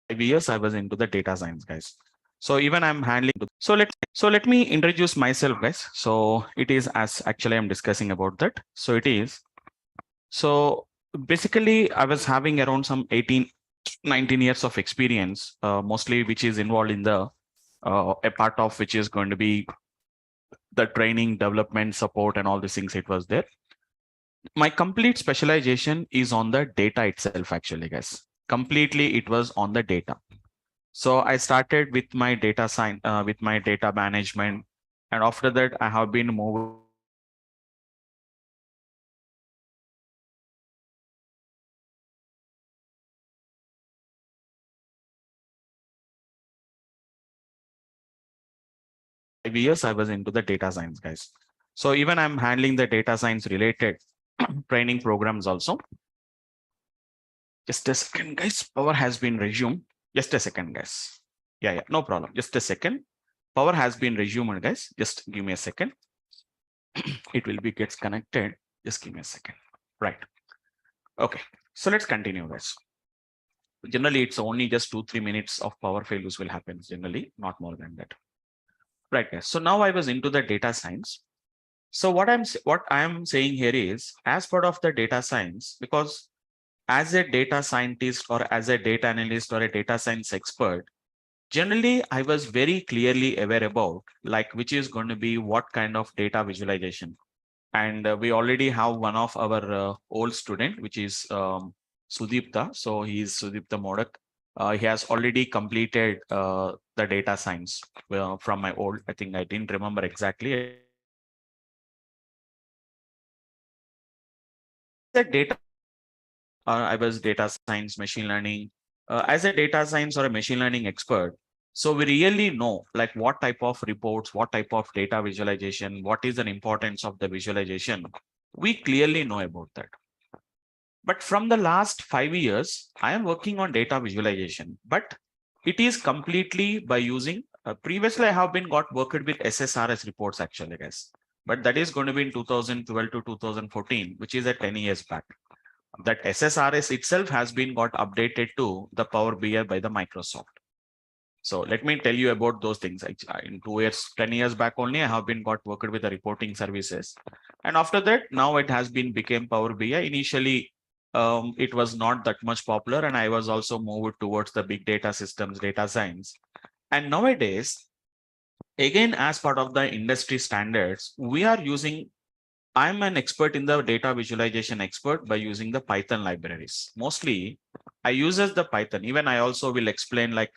5 years I was into the data science, guys. So even I'm handling. So let me introduce myself, guys. So it is as actually I'm discussing about that. So it is. So basically, I was having around some 18, 19 years of experience, mostly which is involved in the a part of which is going to be the training, development, support, and all these things. It was there. My complete specialization is on the data itself, actually, guys. Completely, it was on the data. So I started with my data science, with my data management, and after that, I have been moved years I was into the data science, guys. So even I'm handling the data science related training programs also. Just a second, guys. Power has been resumed. Just a second, guys. Yeah, no problem. Just a second. Power has been resumed, guys. Just give me a second. It will be gets connected. Just give me a second. Right. Okay. So let's continue, guys. Generally, it's only just 2-3 minutes of power failures will happen. Generally, not more than that. Right, guys. So now I was into the data science. So what I'm saying here is, as part of the data science, because as a data scientist or as a data analyst or a data science expert, generally I was very clearly aware about like which is going to be what kind of data visualization. And we already have one of our old student, which is Sudipta. So he is Sudipta Modak. He has already completed the data science from my old. I think I didn't remember exactly. The data I was data science, machine learning. As a data science or a machine learning expert, so we really know like what type of reports, what type of data visualization, what is the importance of the visualization. We clearly know about that. But from the last 5 years, I am working on data visualization, but it is completely by using. Previously, I have been got worked with SSRS reports actually, guys. But that is going to be in 2012 to 2014, which is at 10 years back. That SSRS itself has been got updated to the Power BI by the Microsoft. So let me tell you about those things. In 2 years, 10 years back only, I have been got worked with the reporting services. And after that, now it has been became Power BI. Initially, it was not that much popular. And I was also moved towards the big data systems, data science. And nowadays, again, as part of the industry standards, we are using I'm an expert in the data visualization expert by using the Python libraries. Mostly, I uses the Python. Even I also will explain like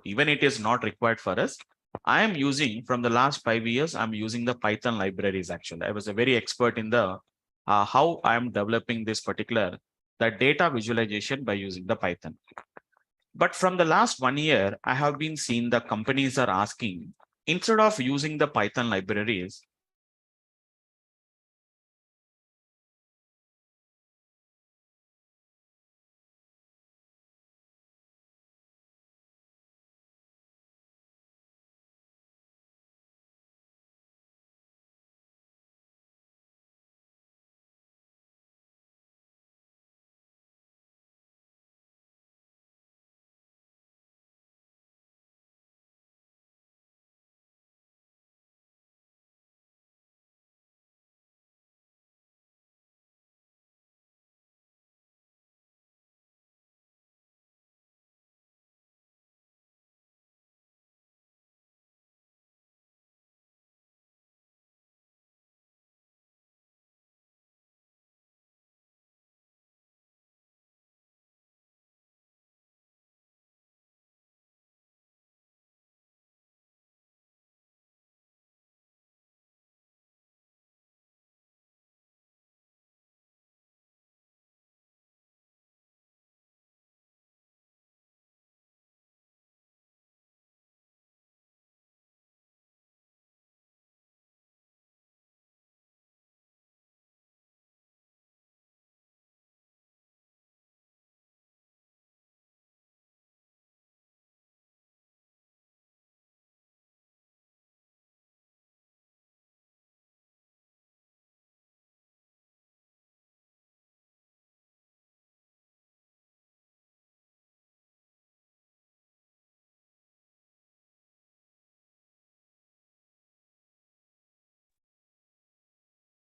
even it is not required for us. I am using from the last 5 years. I'm using the Python libraries. Actually, I was a very expert in the how I am developing this particular the data visualization by using the Python. But from the last 1 year, I have been seeing the companies are asking instead of using the Python libraries,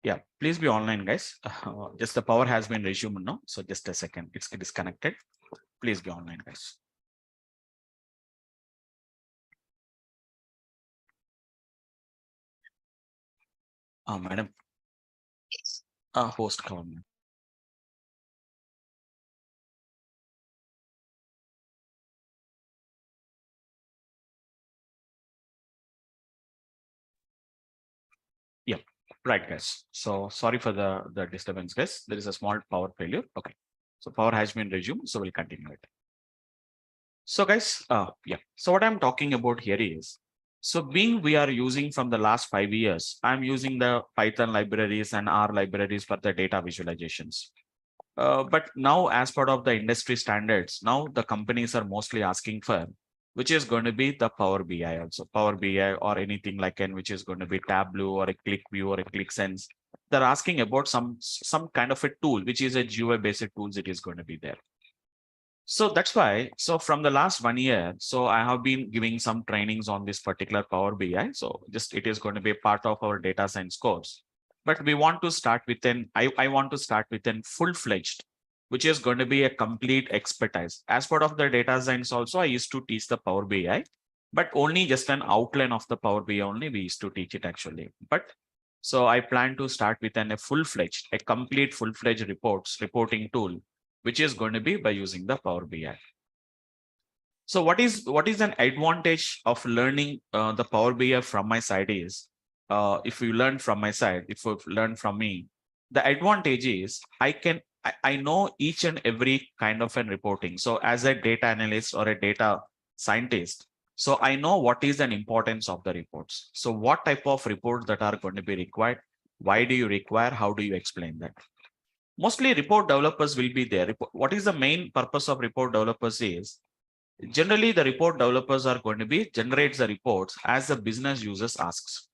Yeah, please be online, guys. Just the power has been resumed now. So just a second, it's disconnected. Please be online, guys. Madam, host government. Yeah, right, guys. So sorry for the disturbance, guys. There is a small power failure. Okay, so power has been resumed. So we'll continue it. So guys, yeah. So what I'm talking about here is, so being we are using from the last 5 years, I'm using the Python libraries and R libraries for the data visualizations. But now, as part of the industry standards, now the companies are mostly asking for, which is going to be the Power BI also, Power BI or anything like an, which is going to be Tableau or a ClickView or a ClickSense. They're asking about some kind of a tool, which is a GUI based tools. It is going to be there. So that's why, so from the last 1 year, so I have been giving some trainings on this particular Power BI. So just it is going to be a part of our data science course. But we want to start with I want to start with an full-fledged, which is going to be a complete expertise. As part of the data science also, I used to teach the Power BI, but only just an outline of the Power BI only we used to teach it actually. But so I plan to start with a full-fledged, a complete full-fledged reporting tool, which is going to be by using the Power BI. So what is an advantage of learning the Power BI from my side is, if you learn from my side, if you learn from me, the advantage is I know each and every kind of an reporting. So as a data analyst or a data scientist, so I know what is an importance of the reports. So what type of reports that are going to be required? Why do you require? How do you explain that? Mostly report developers will be there. What is the main purpose of report developers is, generally the report developers are going to be generates the reports as the business users asks.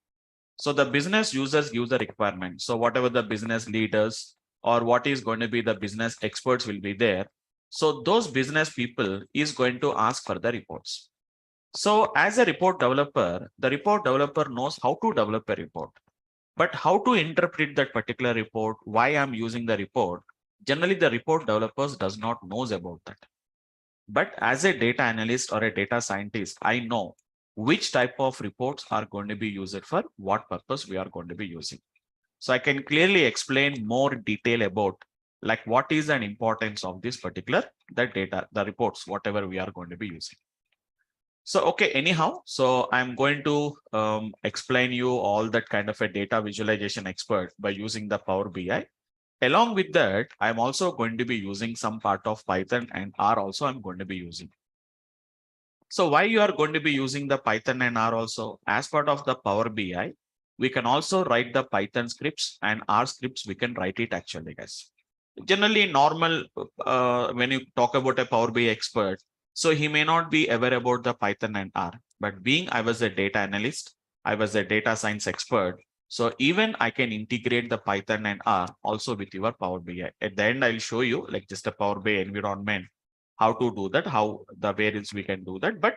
So the business users give the requirement. So whatever the business leaders or what is going to be the business experts will be there. So those business people is going to ask for the reports. So as a report developer, the report developer knows how to develop a report. But how to interpret that particular report, why I'm using the report, generally the report developers does not knows about that. But as a data analyst or a data scientist, I know which type of reports are going to be used for what purpose we are going to be using. So I can clearly explain more detail about like what is an importance of this particular the data, the reports, whatever we are going to be using. So, okay, anyhow, so I'm going to explain you all that kind of a data visualization expert by using the Power BI. Along with that, I'm also going to be using some part of Python and R also I'm going to be using. So why you are going to be using the Python and R also? As part of the Power BI, we can also write the Python scripts and R scripts, we can write it actually, guys. Generally, normal, when you talk about a Power BI expert, so he may not be aware about the Python and R, but being I was a data analyst, I was a data science expert. So even I can integrate the Python and R also with your Power BI. At the end, I'll show you like just a Power BI environment, how to do that, how the variants we can do that. But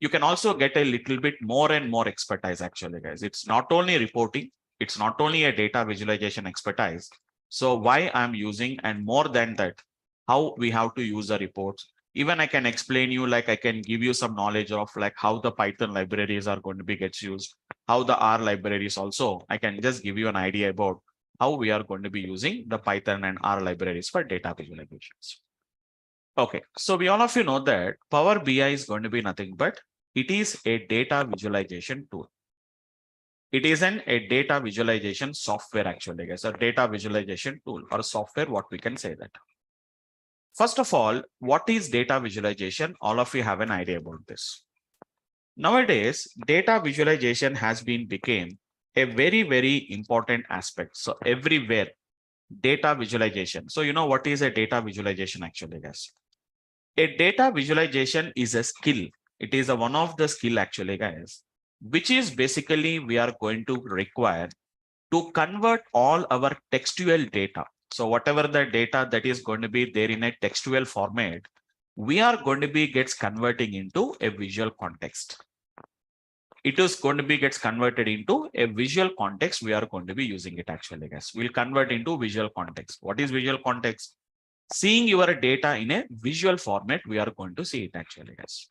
you can also get a little bit more and more expertise actually, guys. It's not only reporting, it's not only a data visualization expertise. So why I'm using, and more than that, how we have to use the reports. Even I can explain you, like I can give you some knowledge of like how the Python libraries are going to be gets used, how the R libraries also. I can just give you an idea about how we are going to be using the Python and R libraries for data visualizations. Okay, so we all of you know that Power BI is going to be nothing but it is a data visualization tool. It isn't a data visualization software actually, guys, a data visualization tool or software, what we can say that. First of all, what is data visualization? All of you have an idea about this. Nowadays, data visualization has been became a very, very important aspect. So everywhere, data visualization. So you know what is a data visualization actually, guys? A data visualization is a skill. It is one of the skill actually, guys, which is basically we are going to require to convert all our textual data. So whatever the data that is going to be there in a textual format, we are going to be gets converting into a visual context. it is going to be gets converted into a visual context. We are going to be using it actually, guys. We'll convert into visual context. What is visual context? Seeing your data in a visual format, we are going to see it actually, guys.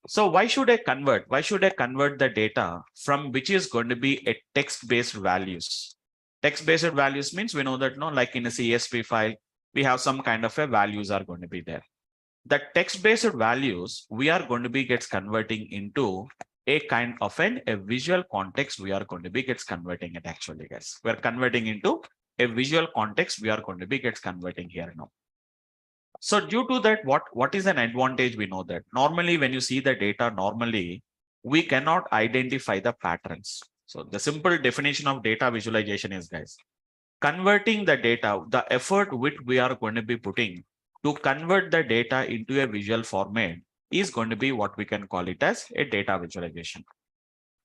So why should I convert? Why should I convert the data from which is going to be a text-based values? Text-based values means we know that no, like in a CSV file, we have some kind of a values are going to be there. The text-based values we are going to be gets converting into a kind of a visual context. We are going to be gets converting it actually, guys. We are converting into a visual context. We are going to be gets converting here now. So due to that, what is an advantage? We know that normally when you see the data, normally we cannot identify the patterns. So the simple definition of data visualization is, guys, converting the data, the effort which we are going to be putting to convert the data into a visual format is going to be what we can call it as a data visualization.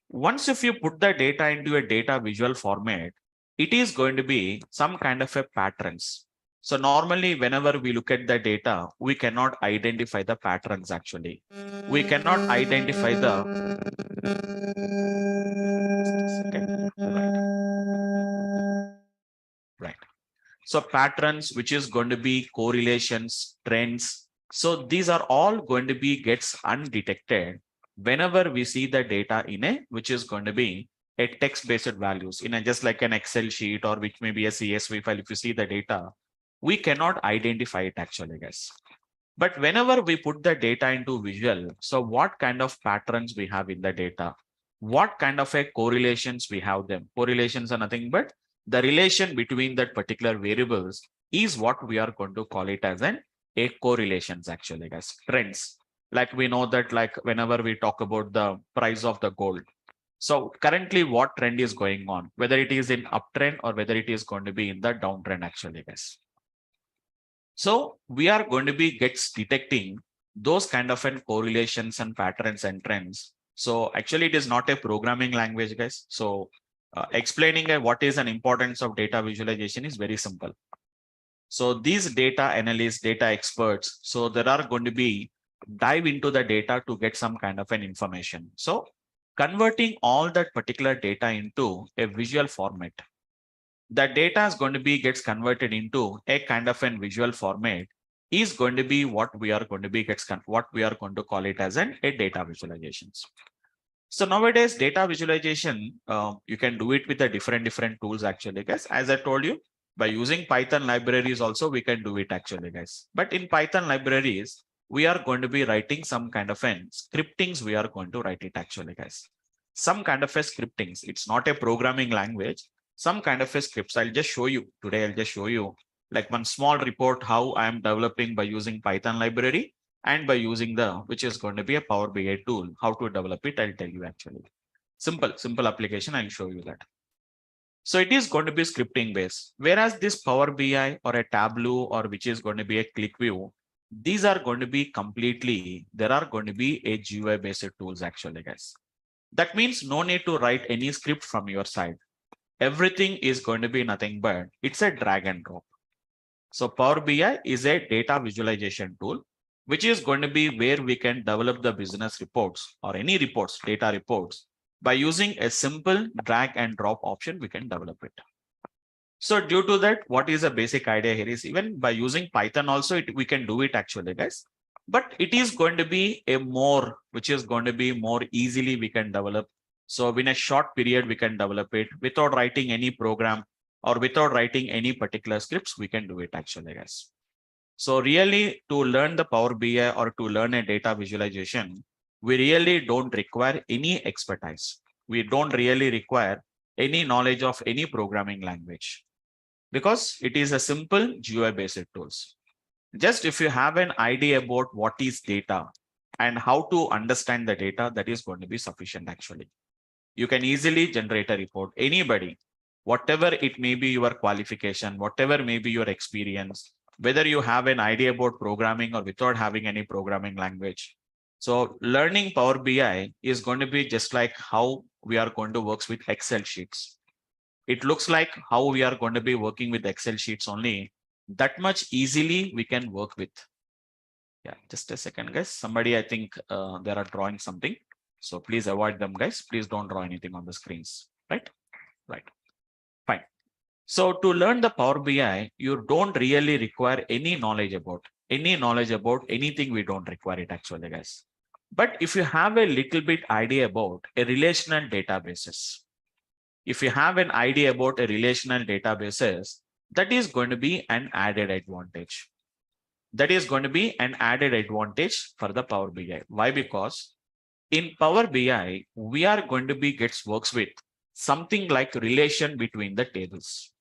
Once if you put the data into a data visual format, it is going to be some kind of a patterns. So normally, whenever we look at the data, we cannot identify the patterns actually. We cannot identify the right. So patterns, which is going to be correlations, trends. So these are all going to be gets undetected whenever we see the data in a, which is going to be a text-based values in a just like an Excel sheet or which may be a CSV file. If you see the data, we cannot identify it actually, guys. But whenever we put the data into visual, so what kind of patterns we have in the data, what kind of a correlations we have them. Correlations are nothing but the relation between that particular variables is what we are going to call it as a correlations actually, guys. Trends. Like we know that like whenever we talk about the price of the gold. So currently what trend is going on, whether it is in uptrend or whether it is going to be in the downtrend actually, guys. So we are going to be gets detecting those kind of correlations and patterns and trends. So actually it is not a programming language, guys. So explaining what is an importance of data visualization is very simple. So these data analysts, data experts, so there are going to be dive into the data to get some kind of an information. So converting all that particular data into a visual format. The data is going to be gets converted into a kind of an visual format is going to be what we are going to be what we are going to call it as a data visualizations. So nowadays data visualization, you can do it with the different tools actually, guys. As I told you, by using Python libraries also we can do it actually, guys. But in Python libraries, we are going to be writing some kind of an scriptings. We are going to write it actually, guys. Some kind of a scriptings. It's not a programming language. Some kind of a scripts. I'll just show you today. I'll just show you like one small report how I am developing by using Python library and by using the which is going to be a Power BI tool. How to develop it, I'll tell you actually. Simple application. I'll show you that. So it is going to be scripting based. Whereas this Power BI or a Tableau or which is going to be a click view, these are going to be completely, there are going to be a GUI based tools actually, guys. That means no need to write any script from your side. Everything is going to be nothing but it's a drag and drop. So Power BI is a data visualization tool, which is going to be where we can develop the business reports or any reports, data reports. By using a simple drag and drop option, we can develop it. So due to that, what is the basic idea here is even by using Python also, we can do it actually, guys. But it is going to be a more, which is going to be more easily we can develop. So in a short period, we can develop it without writing any program or without writing any particular scripts, we can do it actually, guys. So really to learn the Power BI or to learn a data visualization, we really don't require any expertise. We don't really require any knowledge of any programming language because it is a simple GUI based tools. Just if you have an idea about what is data and how to understand the data, that is going to be sufficient actually. You can easily generate a report. Anybody, whatever it may be your qualification, whatever may be your experience, whether you have an idea about programming or without having any programming language. So learning Power BI is going to be just like how we are going to work with Excel sheets. It looks like how we are going to be working with Excel sheets only. That much easily we can work with. Yeah, just a second, guys. Somebody, I think they are drawing something. So please avoid them, guys. Please don't draw anything on the screens, right? Right. Fine. So to learn the Power BI, you don't really require any knowledge about anything. We don't require it actually, guys. But if you have a little bit idea about a relational databases, if you have an idea about a relational databases, that is going to be an added advantage. That is going to be an added advantage for the Power BI. Why? Because in Power BI, we are going to be works with something like relation between the tables.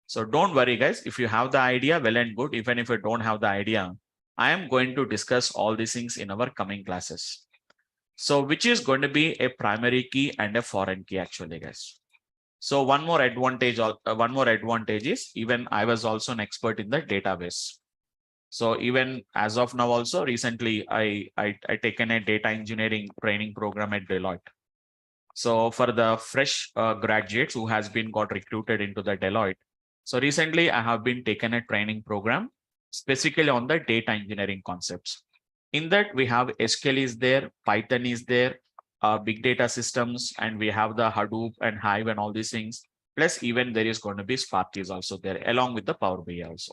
So don't worry, guys. If you have the idea, well and good. Even if you don't have the idea, I am going to discuss all these things in our coming classes. So which is going to be a primary key and a foreign key actually, guys. So one more advantage is even I was also an expert in the database. So even as of now, also recently, I taken a data engineering training program at Deloitte. So for the fresh graduates who has been got recruited into the Deloitte. So recently I have been taken a training program specifically on the data engineering concepts. In that we have SQL is there, Python is there, big data systems, and we have the Hadoop and Hive and all these things. Plus even there is going to be Spark is also there along with the Power BI also.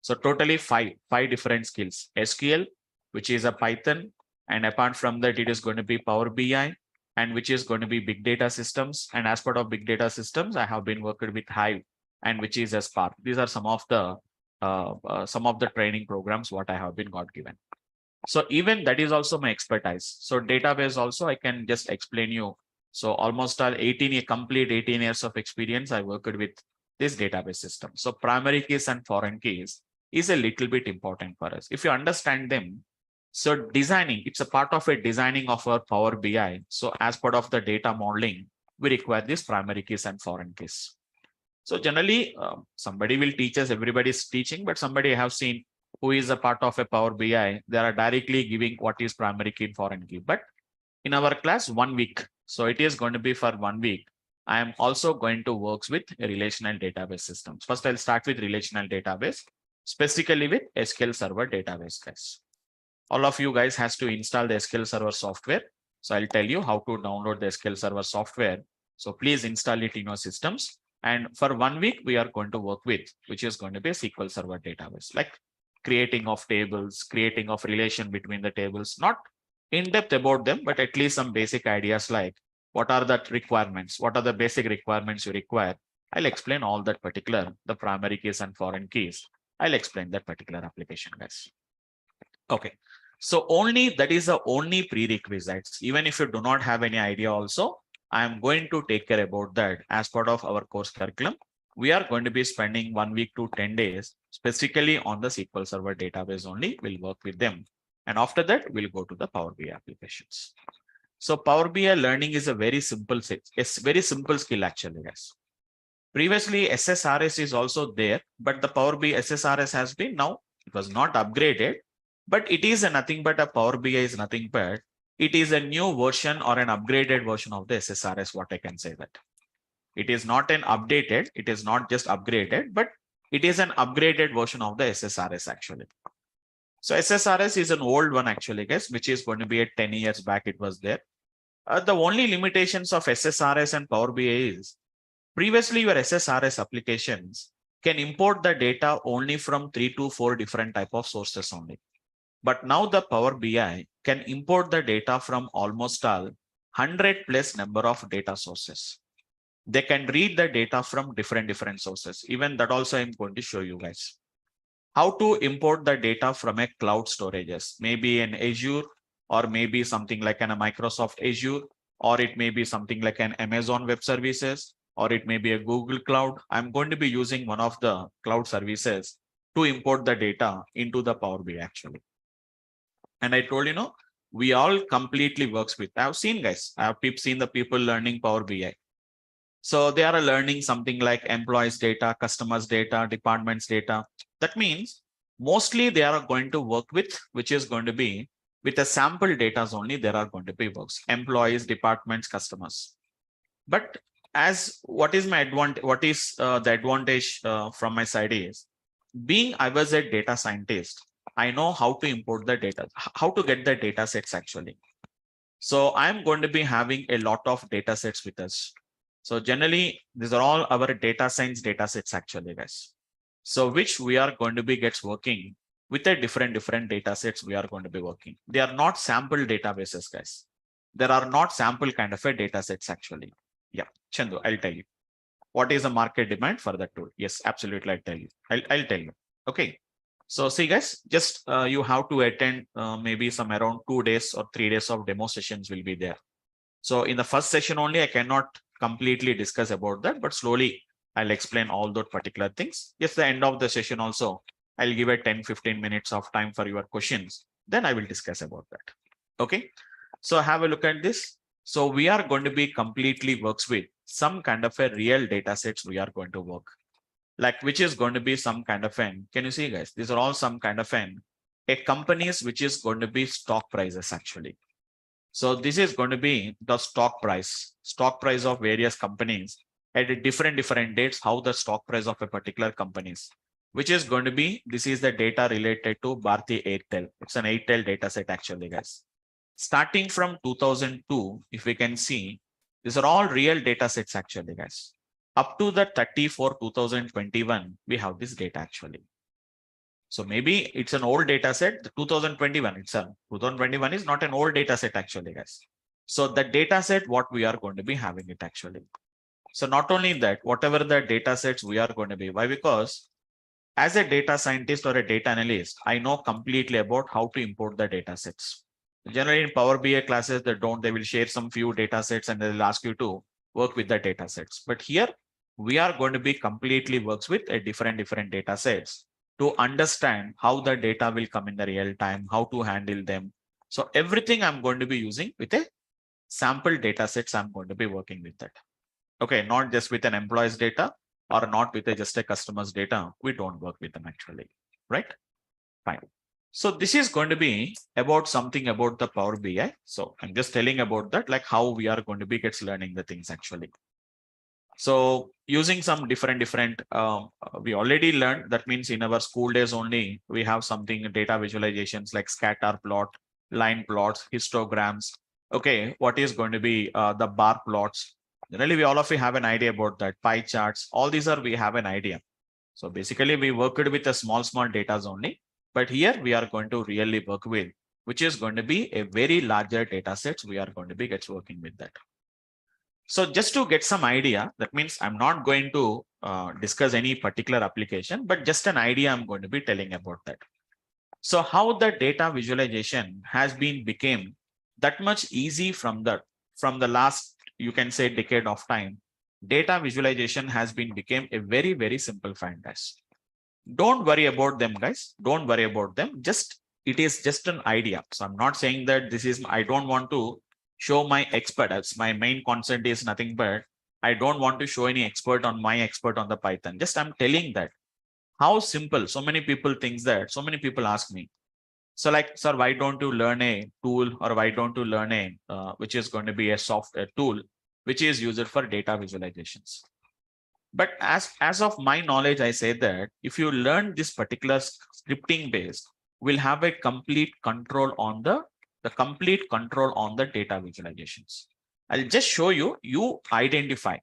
So totally five different skills, SQL, which is a Python. And apart from that, it is going to be Power BI, and which is going to be big data systems. And as part of big data systems, I have been working with Hive, and which is a Spark. These are some of the training programs what I have been got given. So even that is also my expertise. So database also I can just explain you. So almost all complete 18 years of experience I worked with this database system. So primary keys and foreign keys is a little bit important for us. If you understand them, so designing, it's a part of a designing of our Power BI. So as part of the data modeling, we require these primary keys and foreign keys. So generally, somebody will teach us, everybody's teaching, but somebody I have seen who is a part of a Power BI, they are directly giving what is primary key and foreign key. But in our class, 1 week, so it is going to be for 1 week. I am also going to work with relational database systems. First, I'll start with relational database, specifically with SQL Server database, guys. All of you guys has to install the SQL Server software. So I'll tell you how to download the SQL Server software. So please install it in your systems. And for 1 week, we are going to work with, which is going to be a SQL Server database, like creating of tables, creating of relation between the tables, not in depth about them, but at least some basic ideas like what are the requirements, what are the basic requirements you require. I'll explain all that particular, the primary keys and foreign keys. I'll explain that particular application, guys. Okay. So that is the only prerequisites. Even if you do not have any idea also, I am going to take care about that as part of our course curriculum. We are going to be spending 1 week to 10 days specifically on the SQL Server database only. We'll work with them. And after that, we'll go to the Power BI applications. So Power BI learning is a very simple skill actually, guys. Previously, SSRS is also there, but the Power BI SSRS has been now, it was not upgraded, but it is nothing but a Power BI is nothing but it is a new version or an upgraded version of the SSRS, what I can say that. It is not an updated, it is not just upgraded, but it is an upgraded version of the SSRS actually. So SSRS is an old one actually, guys, which is going to be 10 years back it was there. The only limitations of SSRS and Power BI is previously your SSRS applications can import the data only from 3 to 4 different type of sources only. But now the Power BI can import the data from almost all 100 plus number of data sources. They can read the data from different sources. Even that also I'm going to show you guys. How to import the data from a cloud storages, maybe an Azure, or maybe something like a Microsoft Azure, or it may be something like an Amazon Web Services, or it may be a Google Cloud. I'm going to be using one of the cloud services to import the data into the Power BI actually. And I told we all completely works with. I've seen guys, I've seen the people learning Power BI. So they are learning something like employees data, customers data, departments data. That means mostly they are going to work with, which is going to be with a sample data only. There are going to be works, employees, departments, customers. But as what is my advantage? What is the advantage from my side is I was a data scientist. I know how to import the data, how to get the data sets actually. So I'm going to be having a lot of data sets with us. So generally, these are all our data science data sets actually, guys. So which we are going to be gets working with a different data sets we are going to be working. They are not sample databases, guys. There are not sample kind of a data sets actually. Yeah, Chandu, I'll tell you. What is the market demand for that tool? Yes, absolutely. I'll tell you. I'll tell you. Okay. So see guys, just you have to attend maybe some around 2 days or 3 days of demo sessions will be there. So in the first session only, I cannot completely discuss about that, but slowly I'll explain all those particular things. Yes, the end of the session also, I'll give a 10-15 minutes of time for your questions. Then I will discuss about that. Okay. So have a look at this. So we are going to be completely works with some kind of a real data sets we are going to work. Like which is going to be some kind of an, can you see guys? These are all some kind of a companies which is going to be stock prices actually. So this is going to be the stock price of various companies at different dates, how the stock price of a particular companies, which is going to be, this is the data related to Bharti Airtel. It's an Airtel data set actually, guys. Starting from 2002, if we can see, these are all real data sets actually, guys. Up to the 34 2021, we have this data actually. So maybe it's an old data set, the 2021 itself. 2021 is not an old data set actually, guys. So the data set, what we are going to be having it actually. So not only that, whatever the data sets we are going to be, why? Because as a data scientist or a data analyst, I know completely about how to import the data sets. Generally in Power BI classes, they will share some few data sets and they'll ask you to work with the data sets. But here we are going to be completely works with a different data sets to understand how the data will come in the real time, how to handle them. So everything I'm going to be using with a sample data sets, I'm going to be working with that. Okay, not just with an employee's data or not with just a customer's data. We don't work with them actually, right? Fine. So this is going to be about something about the Power BI. So I'm just telling about that, like how we are going to be gets learning the things actually. So using some different, we already learned, that means in our school days only, we have something data visualizations like scatter plot, line plots, histograms. Okay, what is going to be the bar plots? Generally, we all of you have an idea about that. Pie charts, all these are, we have an idea. So basically we worked with a small data only, but here we are going to really work with, which is going to be a very larger data sets. We are going to be gets working with that. So just to get some idea, that means I'm not going to discuss any particular application, but just an idea I'm going to be telling about that. So how the data visualization has been became that much easy from the last, you can say, decade of time. Data visualization has been became a very simple fine, guys. Don't worry about them, guys. Don't worry about them. Just it is just an idea. So I'm not saying that this is, I don't want to show my expert. As my main concept is nothing but I don't want to show any expert on my expert on the Python. Just I'm telling that how simple. So many people think that. So many people ask me. So like, sir, why don't you learn a tool, or why don't you learn a which is going to be a software tool which is used for data visualizations? But as of my knowledge, I say that if you learn this particular scripting base, we'll have a complete control on the complete control on the data visualizations. I'll just show you, you identify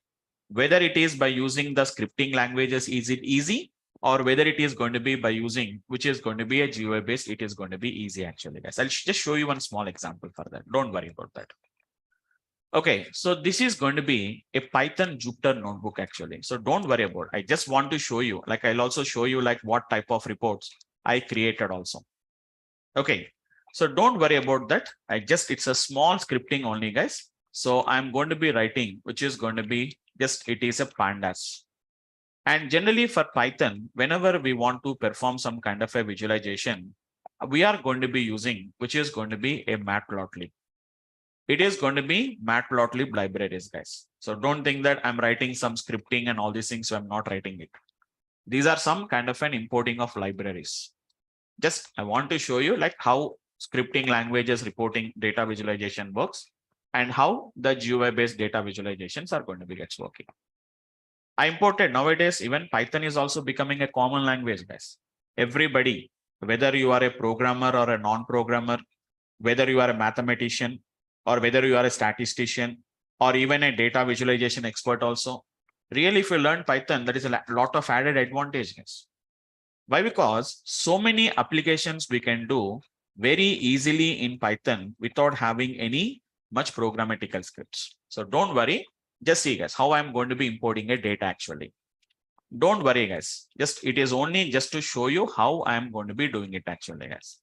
whether it is by using the scripting languages, is it easy, or whether it is going to be by using, which is going to be a GUI based, it is going to be easy actually, guys. I'll just show you one small example for that. Don't worry about that. Okay, so this is going to be a Python Jupyter notebook actually. So don't worry about it. I just want to show you, like I'll also show you like what type of reports I created also. Okay, so don't worry about that. It's a small scripting only, guys. So I'm going to be writing, which is going to be just, it is a pandas. And generally for Python, whenever we want to perform some kind of a visualization, we are going to be using, which is going to be a matplotlib. It is going to be matplotlib libraries, guys. So don't think that I'm writing some scripting and all these things, so I'm not writing it. These are some kind of an importing of libraries. Just I want to show you like how scripting languages reporting data visualization works and how the GUI based data visualizations are going to be gets working. I imported, nowadays even Python is also becoming a common language, guys. Everybody, whether you are a programmer or a non-programmer, whether you are a mathematician, or whether you are a statistician or even a data visualization expert also. Really, if you learn Python, that is a lot of added advantages. Why? Because so many applications we can do very easily in Python without having any much programmatical scripts. So don't worry. Just see guys how I'm going to be importing a data actually. Don't worry guys. Just it is only just to show you how I'm going to be doing it actually guys.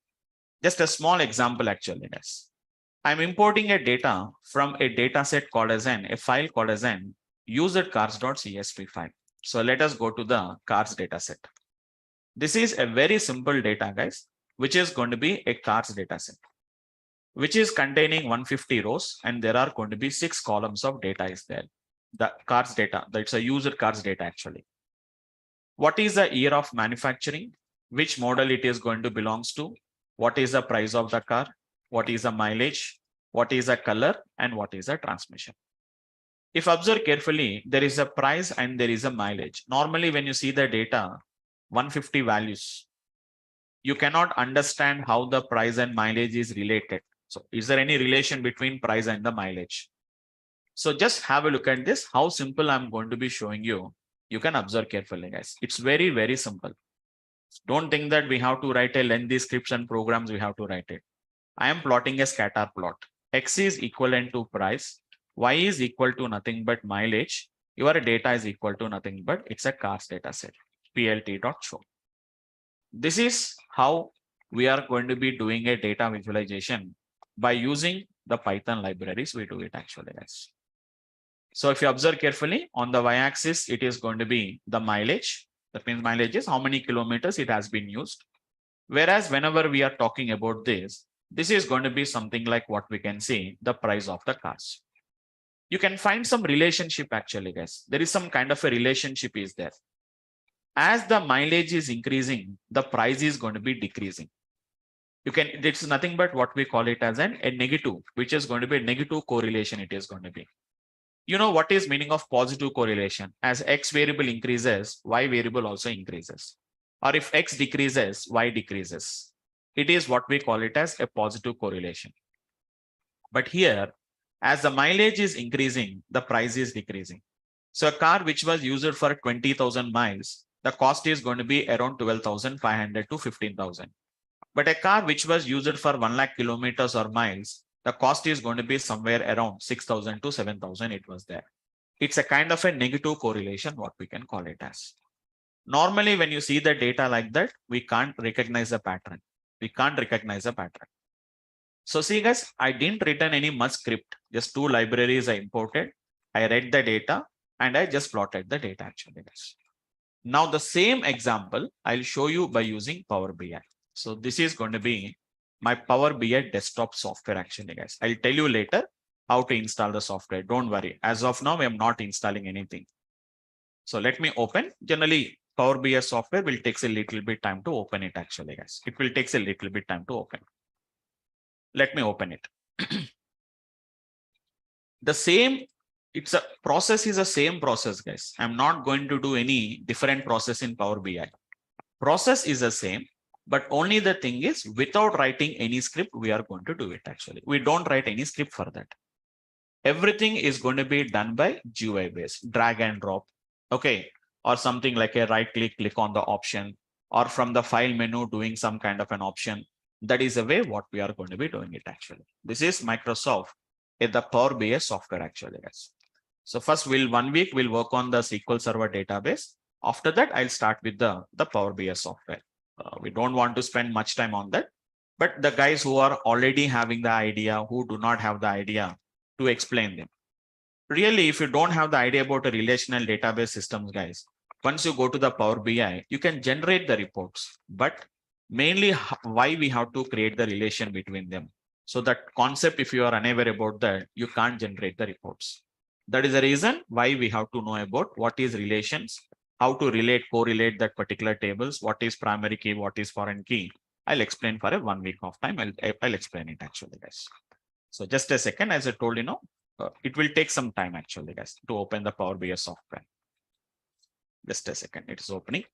Just a small example actually guys. I'm importing a data from a data set called as a file called as an usercars.csv file. So let us go to the cars data set. This is a very simple data guys, which is going to be a cars data set, which is containing 150 rows and there are going to be 6 columns of data is there. The cars data, that's a user cars data actually. What is the year of manufacturing? Which model it is going to belongs to? What is the price of the car? What is the mileage? What is the color? And what is the transmission? If observe carefully, there is a price and there is a mileage. Normally, when you see the data, 150 values, you cannot understand how the price and mileage is related. So is there any relation between price and the mileage? So just have a look at this, how simple I'm going to be showing you. You can observe carefully, guys. It's very, very simple. Don't think that we have to write a lengthy scripts and programs, we have to write it. I am plotting a scatter plot. X is equivalent to price. Y is equal to nothing but mileage. Your data is equal to nothing but it's a cars data set. plt.show. This is how we are going to be doing a data visualization by using the Python libraries. We do it actually, guys. So if you observe carefully on the y-axis, it is going to be the mileage. That means mileage is how many kilometers it has been used. Whereas whenever we are talking about this is going to be something like what we can see, the price of the cars. You can find some relationship actually, guys. There is some kind of a relationship is there. As the mileage is increasing, the price is going to be decreasing. You can, it's nothing but what we call it as a negative, which is going to be a negative correlation. It is going to be. You know what is meaning of positive correlation? As X variable increases, Y variable also increases. Or if X decreases, Y decreases. It is what we call it as a positive correlation. But here, as the mileage is increasing, the price is decreasing. So a car which was used for 20,000 miles, the cost is going to be around 12,500 to 15,000. But a car which was used for 1 lakh kilometers or miles, the cost is going to be somewhere around 6,000 to 7,000. It was there. It's a kind of a negative correlation, what we can call it as. Normally, when you see the data like that, we can't recognize a pattern. We can't recognize a pattern. So see guys, I didn't return any much script. Just 2 libraries I imported. I read the data and I just plotted the data actually, guys. Now the same example I'll show you by using Power BI. So this is going to be my Power BI desktop software actually, guys. I'll tell you later how to install the software. Don't worry. As of now, I am not installing anything. So let me open. Generally, Power BI software will take a little bit time to open it actually, guys. It will take a little bit time to open. Let me open it. The same, it's a process is the same process, guys. I'm not going to do any different process in Power BI. Process is the same, but only the thing is without writing any script, we are going to do it actually. We don't write any script for that. Everything is going to be done by GUI based, drag and drop. Okay. Or something like a right click, click on the option, or from the file menu doing some kind of an option. That is the way what we are going to be doing it actually. This is Microsoft in the Power BI software actually, guys. So first 1 week we'll work on the SQL Server database. After that, I'll start with the Power BI software. We don't want to spend much time on that, but the guys who are already having the idea, who do not have the idea, to explain them. Really, if you don't have the idea about a relational database systems, guys, once you go to the Power BI, you can generate the reports, but mainly why we have to create the relation between them. So that concept, if you are unaware about that, you can't generate the reports. That is the reason why we have to know about what is relations, how to relate, correlate that particular tables, what is primary key, what is foreign key. I'll explain for a 1 week of time. I'll explain it actually, guys. So just a second, as I told you, it will take some time actually, guys, to open the Power BI software. Just a second, it is opening.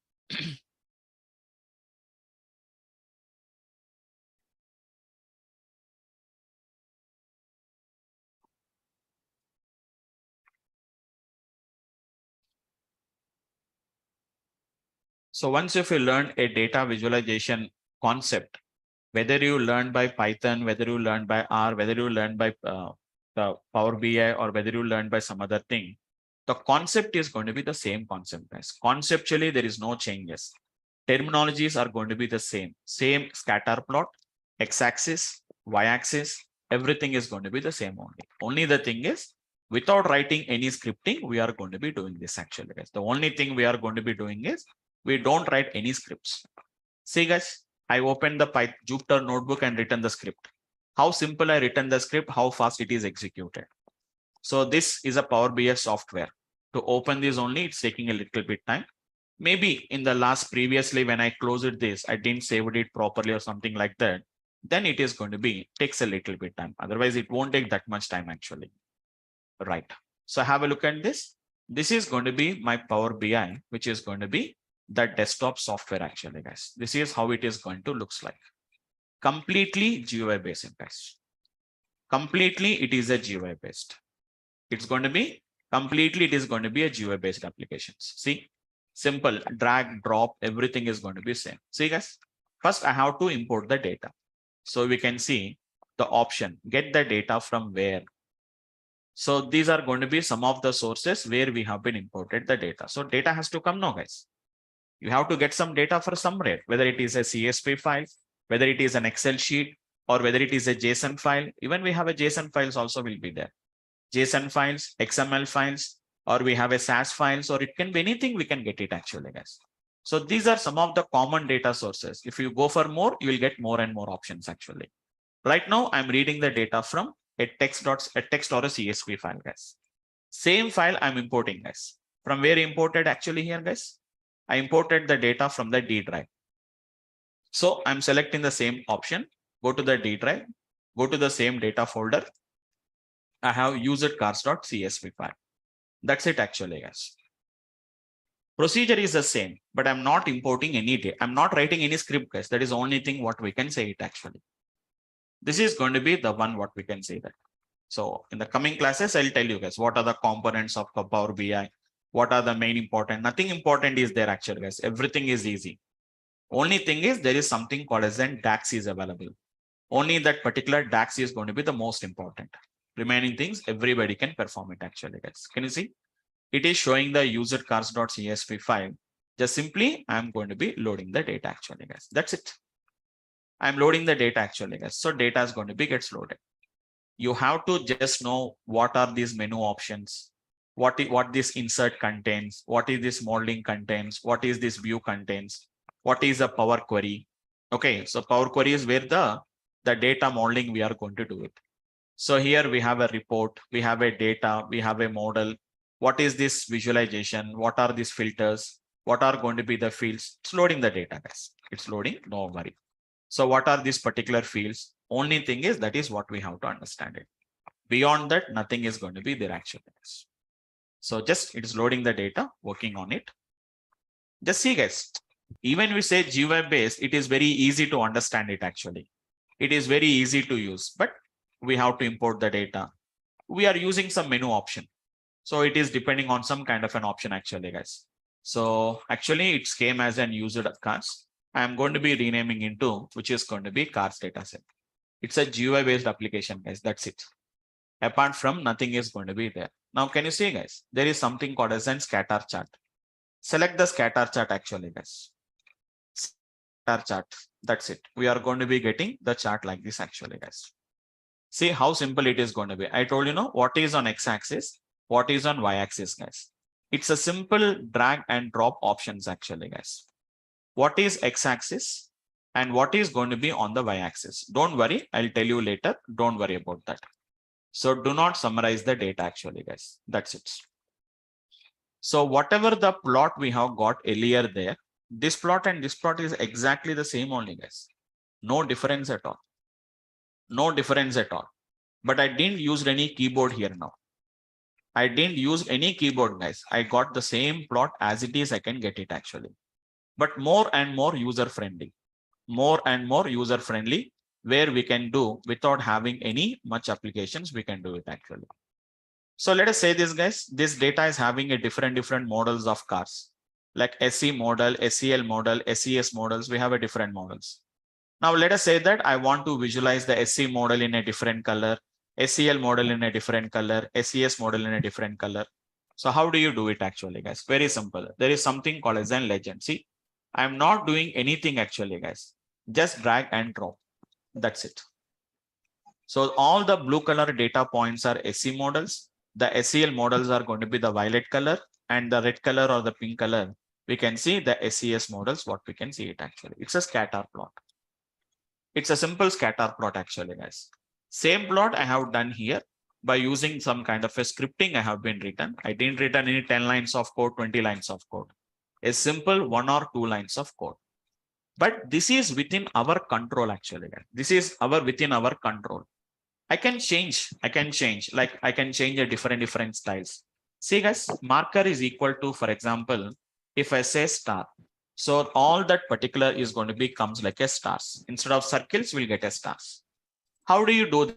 So once if you learn a data visualization concept, whether you learn by Python, whether you learn by R, whether you learn by the Power BI, or whether you learn by some other thing, the concept is going to be the same concept, guys. Conceptually, there is no changes. Terminologies are going to be the same scatter plot, x-axis, y-axis, everything is going to be the same only. Only the thing is, without writing any scripting, we are going to be doing this actually, guys. The only thing we are going to be doing is, we don't write any scripts. See, guys, I opened the Jupyter notebook and written the script. How simple I written the script, how fast it is executed. So this is a Power BI software. To open this only, it's taking a little bit time. Maybe in the last previously, when I closed this, I didn't save it properly or something like that. Then it is going to be, takes a little bit time. Otherwise, it won't take that much time actually. Right. So have a look at this. This is going to be my Power BI, which is going to be the desktop software actually, guys. This is how it is going to looks like. Completely GUI based, guys. Completely it is a GUI based. It's going to be completely, it is going to be a GUI based applications. See, simple drag, drop, everything is going to be same. See, guys, first I have to import the data. So we can see the option, get the data from where. So these are going to be some of the sources where we have been imported the data. So data has to come now, guys. You have to get some data for somewhere, whether it is a CSV file, whether it is an Excel sheet, or whether it is a JSON file. Even we have a JSON files also will be there. JSON files, XML files, or we have a SAS files, or it can be anything, we can get it actually, guys. So these are some of the common data sources. If you go for more, you will get more and more options actually. Right now, I'm reading the data from a text or a CSV file, guys. Same file I'm importing, guys. From where imported actually here, guys? I imported the data from the D drive. So I'm selecting the same option, go to the D drive, go to the same data folder. I have used cars.csv file. That's it actually, guys. Procedure is the same, but I'm not importing any data. I'm not writing any script, guys. That is the only thing what we can say it actually. This is going to be the one what we can say that. So in the coming classes, I'll tell you guys what are the components of Power BI, what are the main important. Nothing important is there actually, guys. Everything is easy. Only thing is there is something called as an DAX is available. Only that particular DAX is going to be the most important. Remaining things, everybody can perform it actually, guys. Can you see? It is showing the user cars.csv file. Just simply, I'm going to be loading the data actually, guys. That's it. I'm loading the data actually, guys. So data is going to be gets loaded. You have to just know what are these menu options, what this insert contains, what is this modeling contains, what is this view contains, what is a Power Query. Okay, so Power Query is where the data modeling we are going to do it. So here we have a report, we have a data, we have a model. What is this visualization? What are these filters? What are going to be the fields? It's loading the data, guys. It's loading, no worry. So what are these particular fields? Only thing is that is what we have to understand it. Beyond that, nothing is going to be there actually. So just it is loading the data, working on it. Just see, guys, even we say GUI based, it is very easy to understand it actually. It is very easy to use, but we have to import the data. We are using some menu option. So it is depending on some kind of an option actually, guys. So actually it came as an user cars. I'm going to be renaming into, which is going to be cars dataset. It's a GUI based application, guys. That's it. Apart from nothing is going to be there. Now, can you see, guys? There is something called as an scatter chart. Select the scatter chart actually, guys. Scatter chart. That's it. We are going to be getting the chart like this actually, guys. See how simple it is going to be. I told you know what is on x-axis, what is on y-axis, guys. It's a simple drag and drop options actually, guys. What is x-axis and what is going to be on the y-axis? Don't worry, I'll tell you later. Don't worry about that. So do not summarize the data actually, guys. That's it. So whatever the plot we have got earlier there, this plot and this plot is exactly the same only, guys. No difference at all. No difference at all. But I didn't use any keyboard here now. I didn't use any keyboard, guys. I got the same plot as it is. I can get it actually. But more and more user friendly. More and more user friendly, where we can do without having any much applications, we can do it actually. So let us say this, guys, this data is having a different models of cars. like SE model, SEL model, SES models. We have a different models. Now let us say that I want to visualize the SE model in a different color, SEL model in a different color, SES model in a different color. So how do you do it actually, guys? Very simple. There is something called as an legend. See, I'm not doing anything actually, guys. Just drag and drop. That's it. So all the blue color data points are SE models. The SEL models are going to be the violet color, and the red color or the pink color, we can see the SES models, what we can see it actually. It's a scatter plot. It's a simple scatter plot actually, guys. Same plot I have done here by using some kind of a scripting I have been written. I didn't written any 10 lines of code, 20 lines of code. A simple 1 or 2 lines of code. But this is within our control actually, guys. This is within our control. I can change, like I can change a different styles. See guys, marker is equal to, for example, if I say star, so all that particular is going to be comes like a stars. Instead of circles, we'll get a stars. How do you do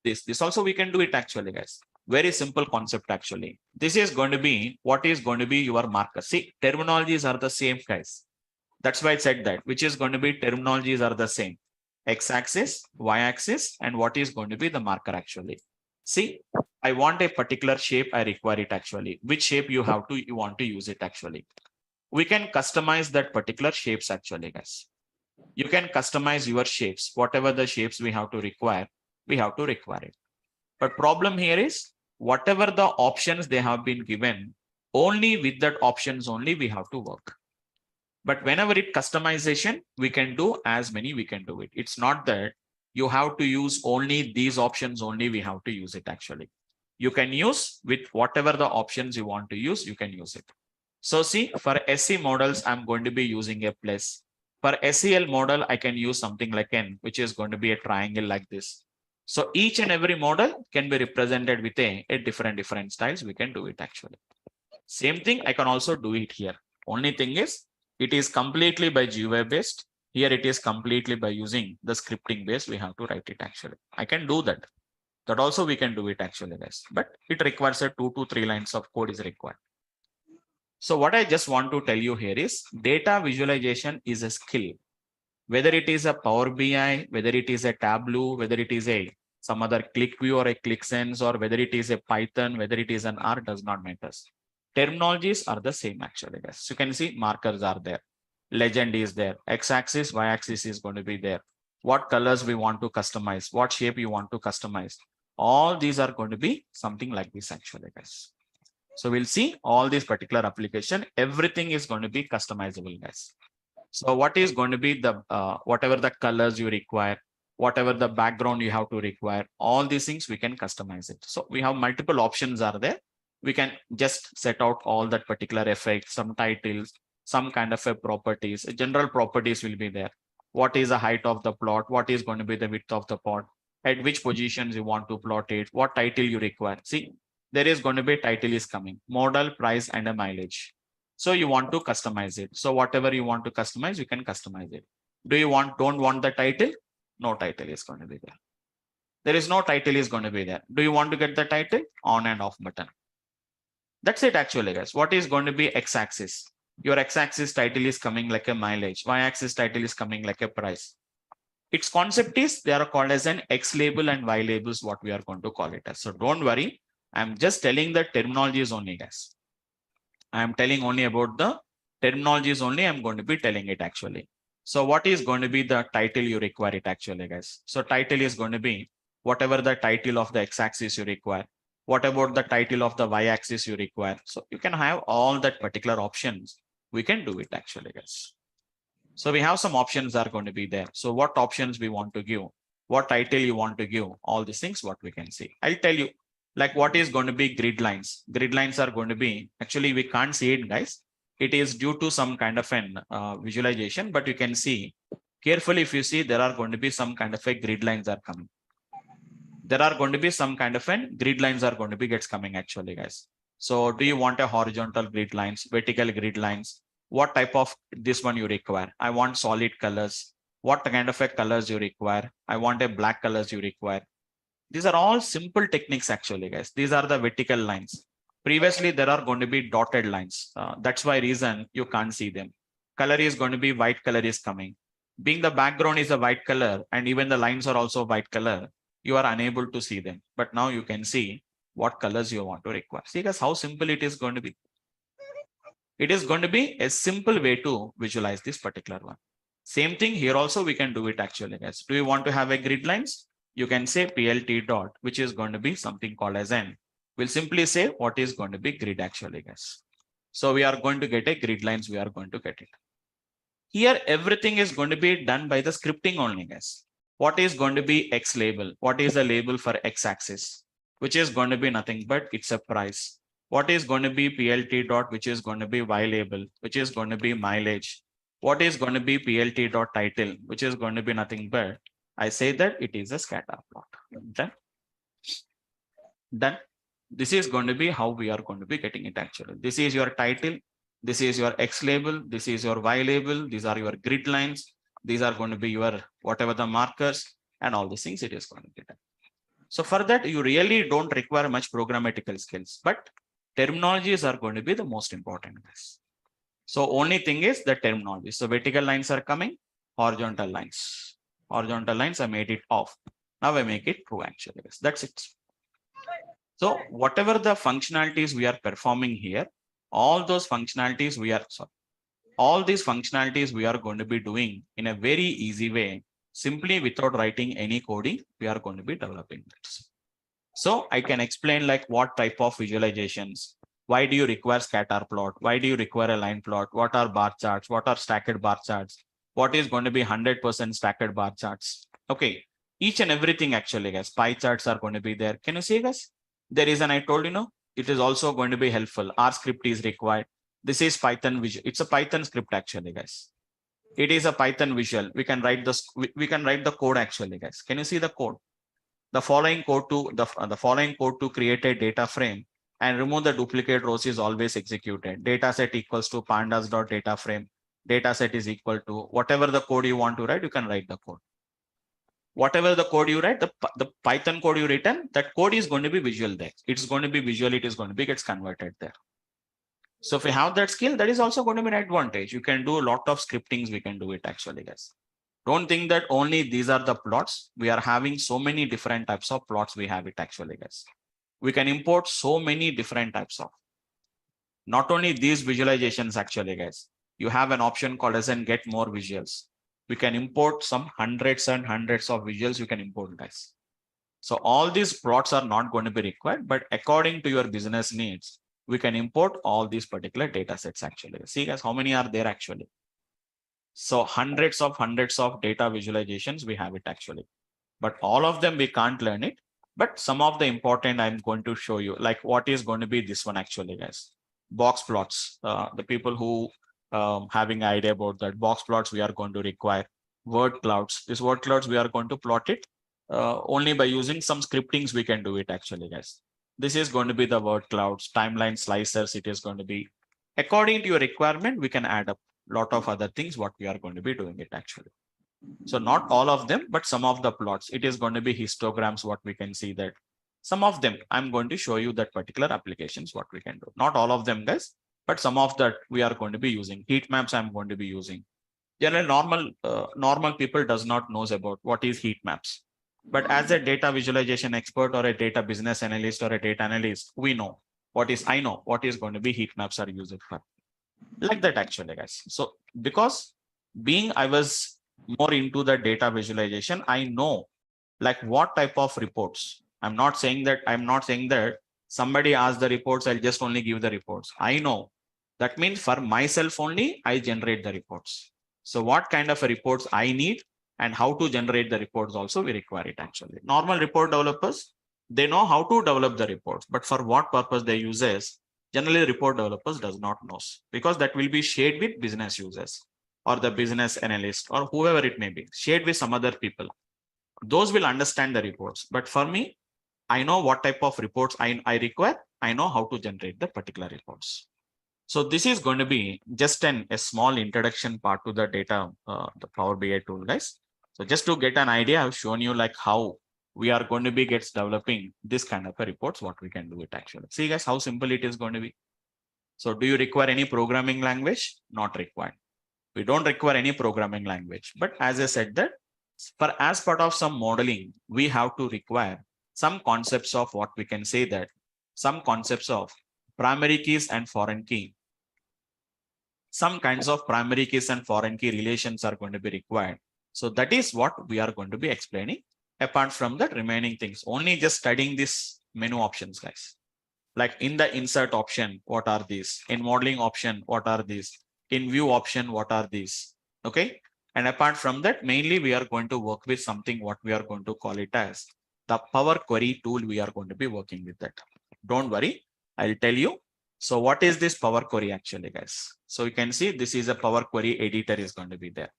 this? This also we can do it actually, guys. Very simple concept actually. This is going to be what is going to be your marker. See, terminologies are the same, guys. That's why I said that, which is going to be terminologies are the same. X-axis, Y-axis, and what is going to be the marker actually. See, I want a particular shape, I require it actually. Which shape you want to use it actually. We can customize that particular shapes actually, guys. You can customize your shapes, whatever the shapes we have to require it. But problem here is whatever the options they have been given, only with that options only we have to work. But whenever it customization, we can do as many we can do it. It's not that you have to use only these options only we have to use it actually. You can use with whatever the options you want to use, you can use it. So see, for SE models, I'm going to be using a plus. For SEL model, I can use something like N, which is going to be a triangle like this. So each and every model can be represented with a different styles. We can do it actually. Same thing, I can also do it here. Only thing is, it is completely by GUI based. Here it is completely by using the scripting base. We have to write it actually. I can do that. That also we can do it actually, guys. But it requires a 2 to 3 lines of code is required. So what I just want to tell you here is data visualization is a skill. Whether it is a Power BI, whether it is a Tableau, whether it is a some other ClickView or a ClickSense, or whether it is a Python, whether it is an R, does not matter. Terminologies are the same actually, guys. So you can see markers are there. Legend is there. X-axis, Y-axis is going to be there. What colors we want to customize, what shape you want to customize. All these are going to be something like this actually, guys. So we'll see all these particular application. Everything is going to be customizable, guys. So what is going to be the whatever the colors you require, whatever the background you have to require, all these things we can customize it. So we have multiple options are there. We can just set out all that particular effects, some titles, some kind of a properties. General properties will be there. What is the height of the plot? What is going to be the width of the plot? At which positions you want to plot it? What title you require? See, there is going to be a title is coming, model, price, and a mileage. So you want to customize it. So whatever you want to customize, you can customize it. Do you don't want the title? No title is going to be there. There is no title is going to be there. Do you want to get the title? On and off button. That's it actually, guys. What is going to be X-axis? Your X-axis title is coming like a mileage. Y-axis title is coming like a price. Its concept is they are called as an X label and Y labels, what we are going to call it as. So don't worry. I'm just telling the terminologies only, guys. I'm telling only about the terminologies only. I'm going to be telling it actually. So what is going to be the title you require it actually, guys? So title is going to be whatever the title of the X-axis you require. What about the title of the Y-axis you require? So you can have all that particular options. We can do it actually, guys. So we have some options are going to be there. So what options we want to give, what title you want to give, all these things, what we can see. I'll tell you, like what is going to be grid lines. Grid lines are going to be, actually we can't see it, guys. It is due to some kind of an visualization, but you can see carefully. If you see, there are going to be some kind of a grid lines are coming. There are going to be some kind of an grid lines are going to be gets coming actually, guys. So do you want a horizontal grid lines, vertical grid lines? What type of this one you require? I want solid colors. What kind of a colors you require? I want a black colors you require. These are all simple techniques actually, guys. These are the vertical lines. Previously, there are going to be dotted lines. That's why reason you can't see them. Color is going to be white color is coming. Being the background is a white color and even the lines are also white color, you are unable to see them. But now you can see what colors you want to require. See guys, how simple it is going to be. It is going to be a simple way to visualize this particular one. Same thing here also we can do it actually guys. Do you want to have a grid lines? You can say PLT dot, which is going to be something called as n. We'll simply say what is going to be grid actually guys. So we are going to get a grid lines, we are going to get it. Here everything is going to be done by the scripting only guys. What is going to be X label? What is the label for X axis? Which is going to be nothing but it's a price. What is going to be PLT dot, which is going to be Y label, which is going to be mileage. What is going to be PLT dot title, which is going to be nothing but I say that it is a scatter plot. Done. Done. This is going to be how we are going to be getting it actually. This is your title. This is your X label. This is your Y label. These are your grid lines. These are going to be your whatever the markers and all these things it is going to be done. So for that, you really don't require much programmatical skills, but terminologies are going to be the most important. So only thing is the terminology. So vertical lines are coming, horizontal lines. Horizontal lines, I made it off. Now I make it true actually. That's it. So whatever the functionalities we are performing here, all those functionalities we are, all these functionalities we are going to be doing in a very easy way, simply without writing any coding, we are going to be developing this. So I can explain like what type of visualizations, why do you require scatter plot? Why do you require a line plot? What are bar charts? What are stacked bar charts? What is going to be 100% stacked bar charts? Okay, each and everything actually guys, pie charts are going to be there. Can you see guys? There is, and I told you know, it is also going to be helpful. R script is required. This is Python visual. It's a Python script actually guys. It is a Python visual. We can write this. We can write the code actually guys. Can you see the code? The following code to create a data frame and remove the duplicate rows is always executed. Data set equals to pandas dot data frame. Data set is equal to whatever the code you want to write. You can write the code. Whatever the code you write, the Python code you written, that code is going to be visual there. It's going to be visual. It is going to be gets converted there. So if you have that skill, that is also going to be an advantage. You can do a lot of scriptings. We can do it actually, guys. Don't think that only these are the plots. We are having so many different types of plots. We have it actually, guys. We can import so many different types of. Not only these visualizations actually, guys. You have an option called as and get more visuals. We can import some hundreds and hundreds of visuals you can import, guys. So all these plots are not going to be required, but according to your business needs, we can import all these particular data sets actually. See guys, how many are there actually? So hundreds of data visualizations we have it actually, but all of them we can't learn it. But some of the important I'm going to show you, like what is going to be this one actually, guys. Box plots. The people who having idea about that box plots, we are going to require word clouds. This word clouds we are going to plot it only by using some scriptings. We can do it actually, guys. This is going to be the word clouds, timeline slicers. It is going to be according to your requirement. We can add up a lot of other things what we are going to be doing it actually. So not all of them, but some of the plots. It is going to be histograms. What we can see that some of them I'm going to show you that particular applications what we can do. Not all of them, guys, but some of that we are going to be using. Heat maps I'm going to be using. Generally, normal people does not knows about what is heat maps. But as a data visualization expert or a data business analyst or a data analyst, we know what is, I know what is going to be heat maps are used for. Like that actually, guys. So because being I was more into the data visualization, I know like what type of reports. I'm not saying that somebody asks the reports, I'll just only give the reports. I know that means for myself only, I generate the reports. So what kind of reports I need and how to generate the reports also we require it actually. Normal report developers, they know how to develop the reports, but for what purpose they use is generally report developers does not know, because that will be shared with business users or the business analyst or whoever it may be, shared with some other people. Those will understand the reports. But for me, I know what type of reports I require. I know how to generate the particular reports. So this is going to be just a small introduction part to the data, the Power BI tool, guys. So just to get an idea, I've shown you like how we are going to be gets developing this kind of a reports, what we can do it actually. See guys, how simple it is going to be. So do you require any programming language? Not required. We don't require any programming language. But as I said that for as part of some modeling, we have to require some concepts of what we can say that some concepts of primary keys and foreign key. Some kinds of primary keys and foreign key relations are going to be required. So that is what we are going to be explaining. Apart from that, remaining things, only just studying this menu options, guys. Like in the insert option, what are these? In modeling option, what are these? In view option, what are these? Okay. And apart from that, mainly we are going to work with something what we are going to call it as the Power Query tool. We are going to be working with that. Don't worry, I'll tell you. So what is this Power Query actually, guys? So you can see this is a Power Query editor is going to be there,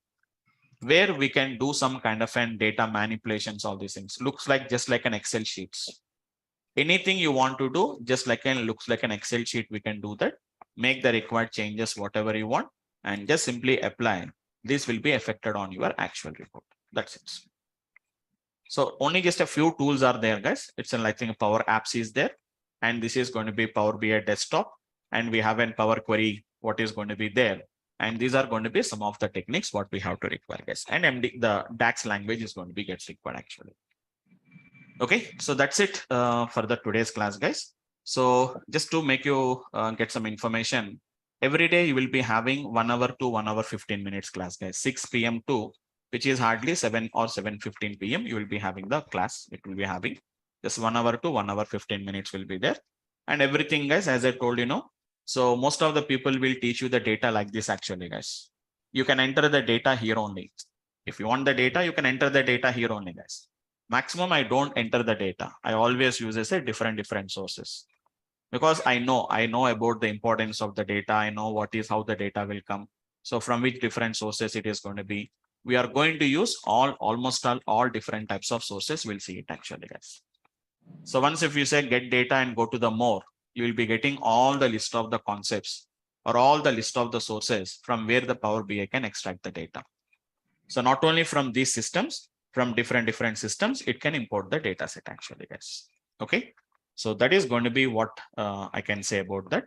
where we can do some kind of an data manipulations, all these things. Looks like just like an Excel sheets. Anything you want to do, just like an looks like an Excel sheet, we can do that. Make the required changes, whatever you want, and just simply apply. This will be affected on your actual report. That's it. So only just a few tools are there, guys. It's like a Power Apps is there, and this is going to be Power BI desktop, and we have a Power Query, what is going to be there. And these are going to be some of the techniques what we have to require, guys. And MD, the DAX language is going to be gets required actually. Okay, so that's it for the today's class, guys. So just to make you get some information, every day you will be having 1 hour to 1 hour 15 minutes class, guys. 6 p.m. to which is hardly 7 or 7:15 p.m. You will be having the class. It will be having just 1 hour to 1 hour 15 minutes will be there, and everything, guys. As I told you, know. So most of the people will teach you the data like this actually, guys. You can enter the data here only. If you want the data, you can enter the data here only, guys. Maximum, I don't enter the data. I always use a different sources, because I know about the importance of the data. I know what is how the data will come. So from which different sources it is going to be. We are going to use almost all different types of sources. We'll see it actually, guys. So once if you say get data and go to the more, you will be getting all the list of the concepts or all the list of the sources from where the Power BI can extract the data. So not only from these systems, from different systems, it can import the data set actually, guys. Okay. So that is going to be what I can say about that.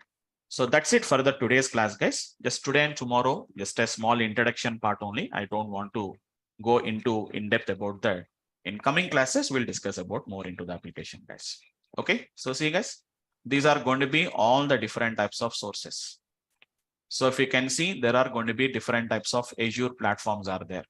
So that's it for the today's class, guys. Just today and tomorrow, just a small introduction part only. I don't want to go into in depth about that. In coming classes, we'll discuss about more into the application, guys. Okay. So see, guys, these are going to be all the different types of sources. So if you can see, there are going to be different types of Azure platforms are there.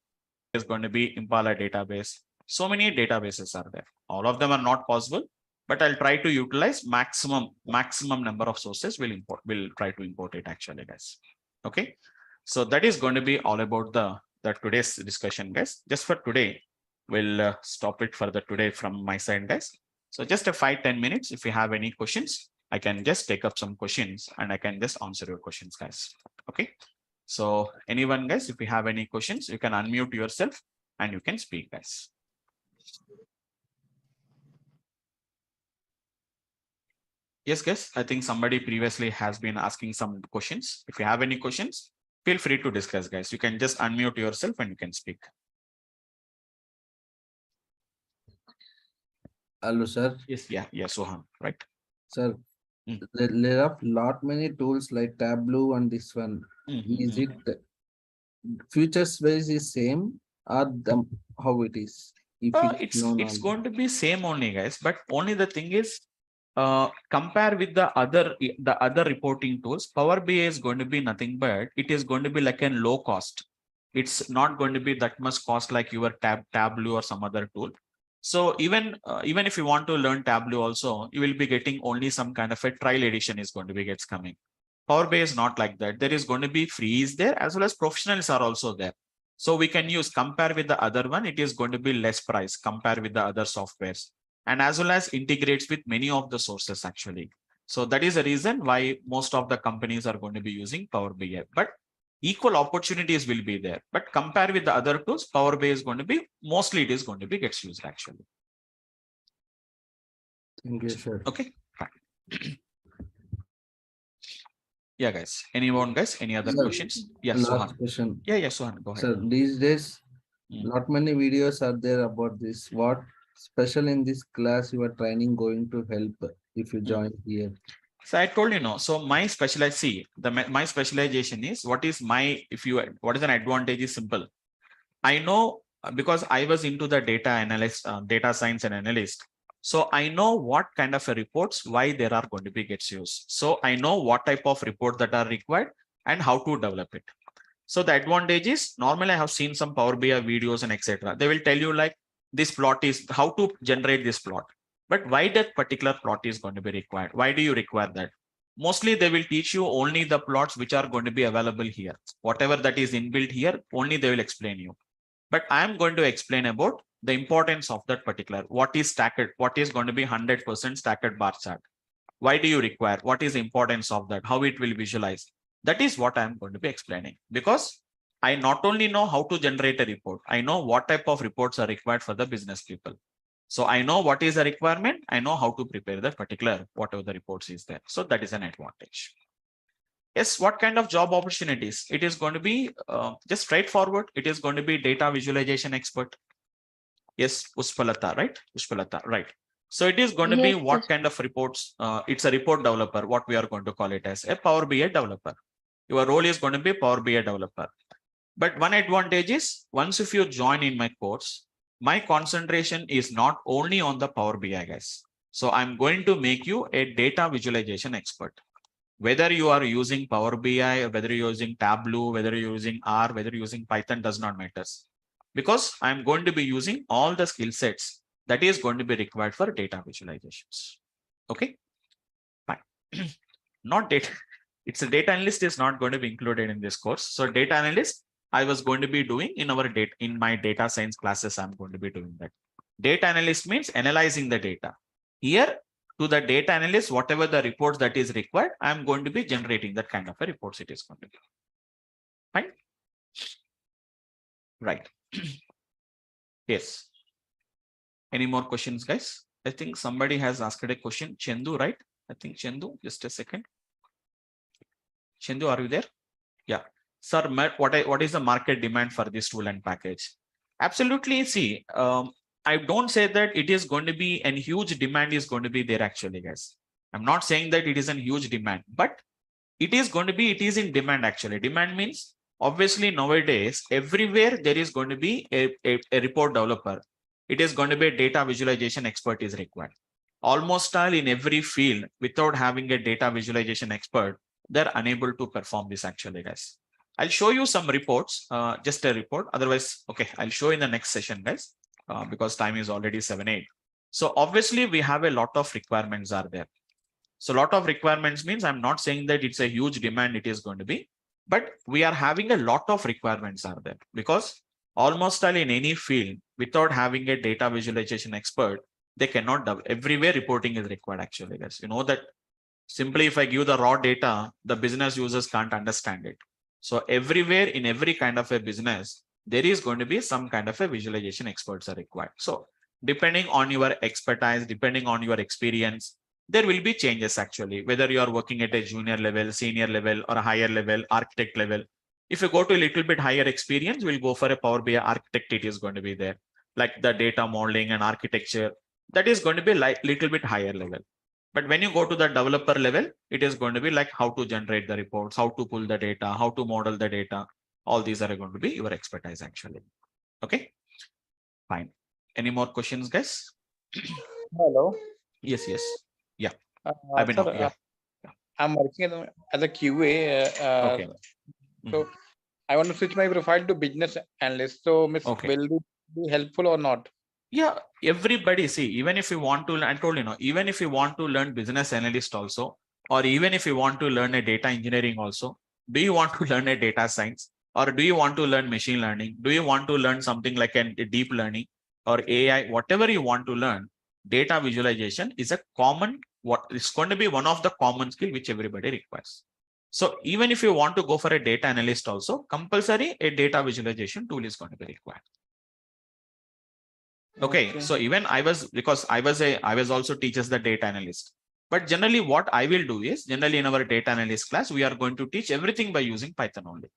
There's going to be Impala database. So many databases are there. All of them are not possible, but I'll try to utilize maximum number of sources. Will try to import it actually, guys. Okay. So that is going to be all about the today's discussion, guys. Just for today, we'll stop it for the today from my side, guys. So just a 5-10 minutes. If you have any questions, I can just take up some questions and I can just answer your questions, guys. Okay. So anyone, guys, if you have any questions, you can unmute yourself and you can speak, guys. Yes, guys, I think somebody previously has been asking some questions. If you have any questions, feel free to discuss, guys. You can just unmute yourself and you can speak. Hello, sir. Yes, yeah, Sohan, right? Sir, there are lot many tools like Tableau and this one. Is it futures base is same or how it is? If it's going to be same only, guys, but only the thing is compare with the other reporting tools. Power BI is going to be nothing but it is going to be like a low cost. It's not going to be that much cost like your Tableau or some other tool. So even if you want to learn Tableau also, you will be getting only some kind of a trial edition is going to be gets coming. Power BI is not like that. There is going to be frees there as well as professionals are also there. So we can use compare with the other one. It is going to be less price compare with the other softwares, and as well as integrates with many of the sources actually. So that is the reason why most of the companies are going to be using Power BI, but equal opportunities will be there. But compare with the other tools, Power BI is going to be mostly it is going to be gets used actually. Thank you, sir. Okay. Fine. Yeah, guys. Anyone, guys? Any other questions? Yes, last question. Yeah, Sohan, go ahead. Sir, these days, not many videos are there about this. What special in this class your training going to help if you join here? So I told you no. So my my specialization is what is my what is an advantage is simple. I know because I was into the data analyst, data science and analyst. So I know what kind of a reports, why there are going to be gets used. So I know what type of report that are required and how to develop it. So the advantage is normally I have seen some Power BI videos and etc. They will tell you like this plot is how to generate this plot. But why that particular plot is going to be required? Why do you require that? Mostly they will teach you only the plots which are going to be available here. Whatever that is inbuilt here, only they will explain you. But I am going to explain about the importance of that particular, what is stacked, what is going to be 100% stacked bar chart. Why do you require? What is the importance of that? How it will visualize? That is what I am going to be explaining, because I not only know how to generate a report, I know what type of reports are required for the business people. So I know what is the requirement. I know how to prepare the particular, whatever the reports is there. So that is an advantage. Yes, what kind of job opportunities? It is going to be just straightforward. It is going to be data visualization expert. Yes, Pushpalata, right? Pushpalata, right. So it is going to be Yes, what kind of reports? It's a report developer, what we are going to call it as a Power BI developer. Your role is going to be Power BI developer. But one advantage is once if you join in my course, my concentration is not only on the Power BI guys. So I'm going to make you a data visualization expert. Whether you are using Power BI, whether you're using Tableau, whether you're using R, whether you're using Python does not matter. Because I'm going to be using all the skill sets that is going to be required for data visualizations. Okay, fine. Not data. It's a data analyst is not going to be included in this course. So data analyst, I was going to be doing in my data science classes. I'm going to be doing that. Data analyst means analyzing the data. Here to the data analyst, whatever the reports that is required, I'm going to be generating that kind of a reports it is going to be. Fine. Right. Yes. Any more questions, guys? I think somebody has asked a question. Chendu, right? I think Chendu, just a second. Chendu, are you there? Yeah. Sir, what is the market demand for this tool and package? Absolutely. See, I don't say that it is going to be a huge demand is going to be there actually, guys. I'm not saying that it is a huge demand, but it is going to be, it is in demand actually. Demand means obviously nowadays, everywhere there is going to be a report developer. It is going to be a data visualization expert is required. Almost all in every field, without having a data visualization expert, they're unable to perform this actually, guys. I'll show you some reports, just a report. Otherwise, okay, I'll show in the next session, guys, because time is already 7-8. So obviously we have a lot of requirements are there. So a lot of requirements means I'm not saying that it's a huge demand it is going to be, but we are having a lot of requirements are there, because almost all in any field without having a data visualization expert, they cannot double. Everywhere reporting is required actually, guys. You know that simply if I give the raw data, the business users can't understand it. So everywhere in every kind of a business, there is going to be some kind of a visualization experts are required. So depending on your expertise, depending on your experience, there will be changes actually, whether you are working at a junior level, senior level, or a higher level, architect level. If you go to a little bit higher experience, we'll go for a Power BI architect. It is going to be there, like the data modeling and architecture. That is going to be like little bit higher level. But when you go to the developer level, it is going to be like how to generate the reports, how to pull the data, how to model the data. All these are going to be your expertise actually. Okay, fine. Any more questions, guys? Hello. Yes, yes. Yeah. Sir, Yeah. I'm working as a QA. Okay. So I want to switch my profile to business analyst. So, Miss, Okay. will it be helpful or not? Yeah, everybody see, even if you want to, I told you know, even if you want to learn business analyst also, or even if you want to learn a data engineering also, do you want to learn a data science, or do you want to learn machine learning? Do you want to learn something like a deep learning or AI, whatever you want to learn, data visualization is a common, what it's going to be one of the common skill which everybody requires. So even if you want to go for a data analyst also, compulsory a data visualization tool is going to be required. Okay, so even I was, because I was also teaches the data analyst. But generally what I will do is, generally in our data analyst class, we are going to teach everything by using Python only.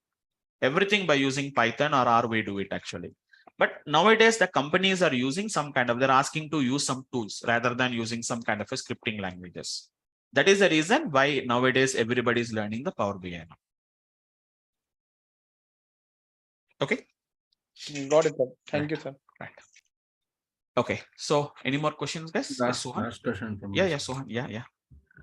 Everything by using Python or R we do it actually. But nowadays the companies are using some kind of, they're asking to use some tools rather than using some kind of a scripting languages. That is the reason why nowadays everybody is learning the Power BI now. Okay. Got it, sir. Thank you, sir. Right. Okay. So any more questions, guys? Yes, Sohan? Last question from Yeah, me. yeah, Sohan. Yeah.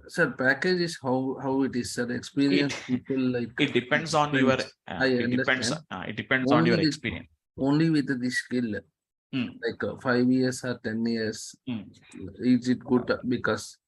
Sir, package is how it is, sir. Experienced people like It depends on your I understand. it depends on your experience. Only with the skill, like 5 years or 10 years. Is it good? Because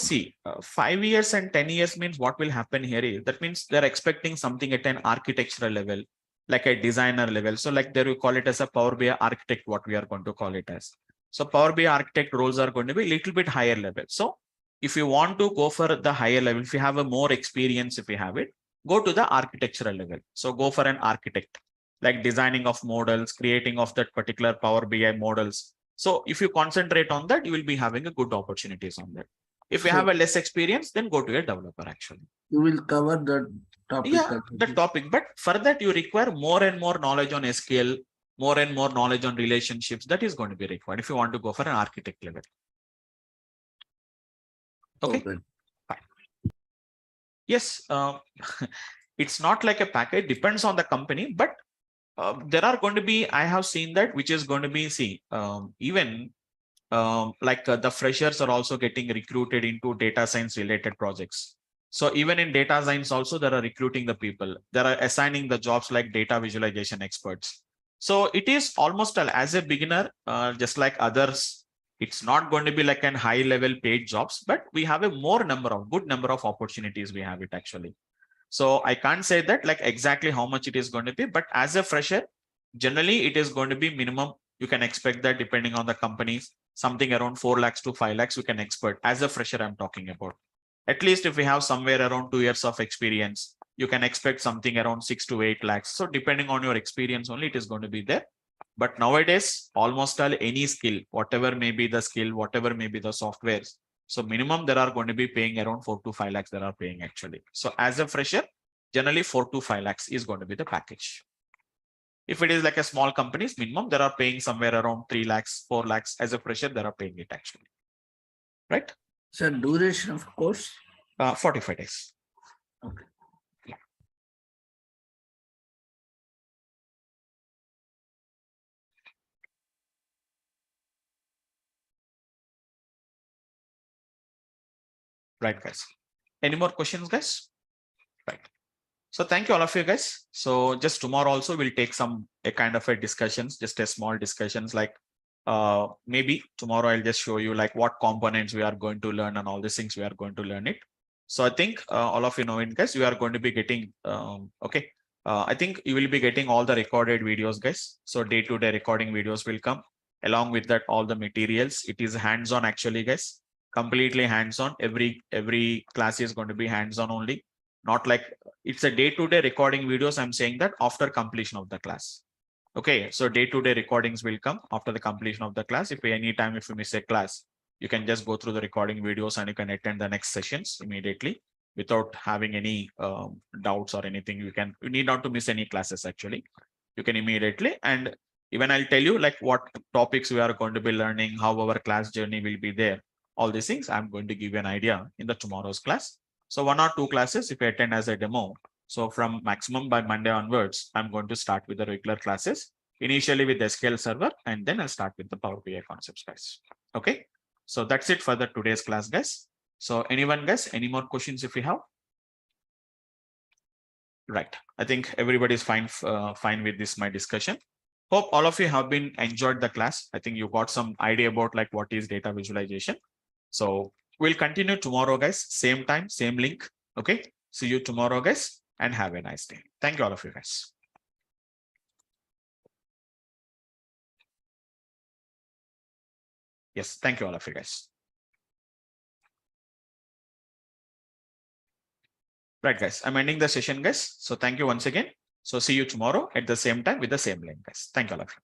see, 5 years and 10 years means what will happen here is that means they're expecting something at an architectural level, like a designer level. So like there we call it as a Power BI architect, what we are going to call it as. So Power BI architect roles are going to be a little bit higher level. So if you want to go for the higher level, if you have a more experience, if you have it, go to the architectural level. So go for an architect, like designing of models, creating of that particular Power BI models. So if you concentrate on that, you will be having a good opportunities on that. If you have a less experience, then go to a developer actually. You will cover the topic. Yeah, the topic. But for that, you require more and more knowledge on SQL, more and more knowledge on relationships. That is going to be required if you want to go for an architect level. Okay. Fine. Yes, it's not like a package, depends on the company, but there are going to be, I have seen that, which is going to be, see, even the freshers are also getting recruited into data science related projects. So even in data science also, there are recruiting the people. There are assigning the jobs like data visualization experts. So it is almost as a beginner, just like others, it's not going to be like an high level paid jobs, but we have a good number of opportunities we have it actually. So I can't say that like exactly how much it is going to be, but as a fresher, generally it is going to be minimum. You can expect that depending on the companies, something around 4 lakhs to 5 lakhs, you can expect as a fresher. I'm talking about. At least if we have somewhere around 2 years of experience, you can expect something around 6 to 8 lakhs. So depending on your experience only, it is going to be there. But nowadays, almost all any skill, whatever may be the skill, whatever may be the softwares. So minimum there are going to be paying around 4 to 5 lakhs. They are paying actually. So as a fresher, generally 4 to 5 lakhs is going to be the package. If it is like a small companies, minimum they are paying somewhere around 3 lakhs, 4 lakhs. As a fresher, they are paying it actually. Right? So duration of course? 45 days. Okay. Right, guys. Any more questions, guys? Right. So thank you all of you guys. So just tomorrow also we'll take a kind of a discussions, just a small discussions like maybe tomorrow I'll just show you like what components we are going to learn and all these things we are going to learn it. So I think all of you know it, guys, you are going to be getting okay. I think you will be getting all the recorded videos, guys. So day-to-day recording videos will come along with that, all the materials. It is hands-on actually, guys. Completely hands-on. Every class is going to be hands-on only. Not like it's a day-to-day recording videos. I'm saying that after completion of the class. Okay, so day-to-day recordings will come after the completion of the class. If you miss a class, you can just go through the recording videos and you can attend the next sessions immediately without having any doubts or anything. You need not to miss any classes actually. You can immediately, and even I'll tell you like what topics we are going to be learning, how our class journey will be there. All these things I'm going to give you an idea in the tomorrow's class. So 1 or 2 classes if you attend as a demo. So from maximum by Monday onwards, I'm going to start with the regular classes, initially with the SQL Server, and then I'll start with the Power BI concepts, guys. Okay. So that's it for the today's class, guys. So anyone, guys, any more questions if you have? Right. I think everybody's fine with this, my discussion. Hope all of you have been enjoyed the class. I think you got some idea about like what is data visualization. So we'll continue tomorrow, guys. Same time, same link. Okay. See you tomorrow, guys, and have a nice day. Thank you, all of you guys. Yes, thank you, all of you guys. Right, guys. I'm ending the session, guys. So thank you once again. So see you tomorrow at the same time with the same link, guys. Thank you, all of you.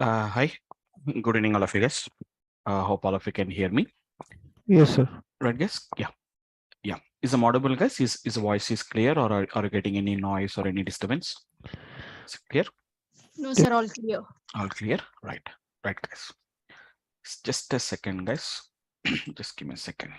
Hi, good evening, all of you guys. Hope all of you can hear me. Yes, sir. Right, guys? Yeah. Is the audible, guys? Is the voice is clear, or are you getting any noise or any disturbance? Is it clear? No, sir, all clear. All clear. Right, guys. Just a second, guys. Just give me a second.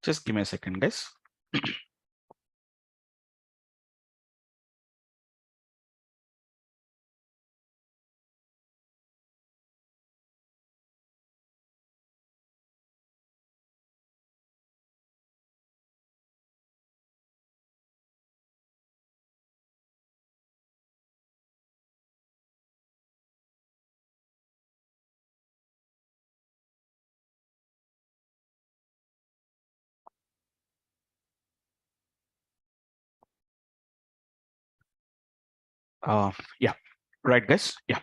Just give me a second, guys. Yeah. Right, guys. Yeah.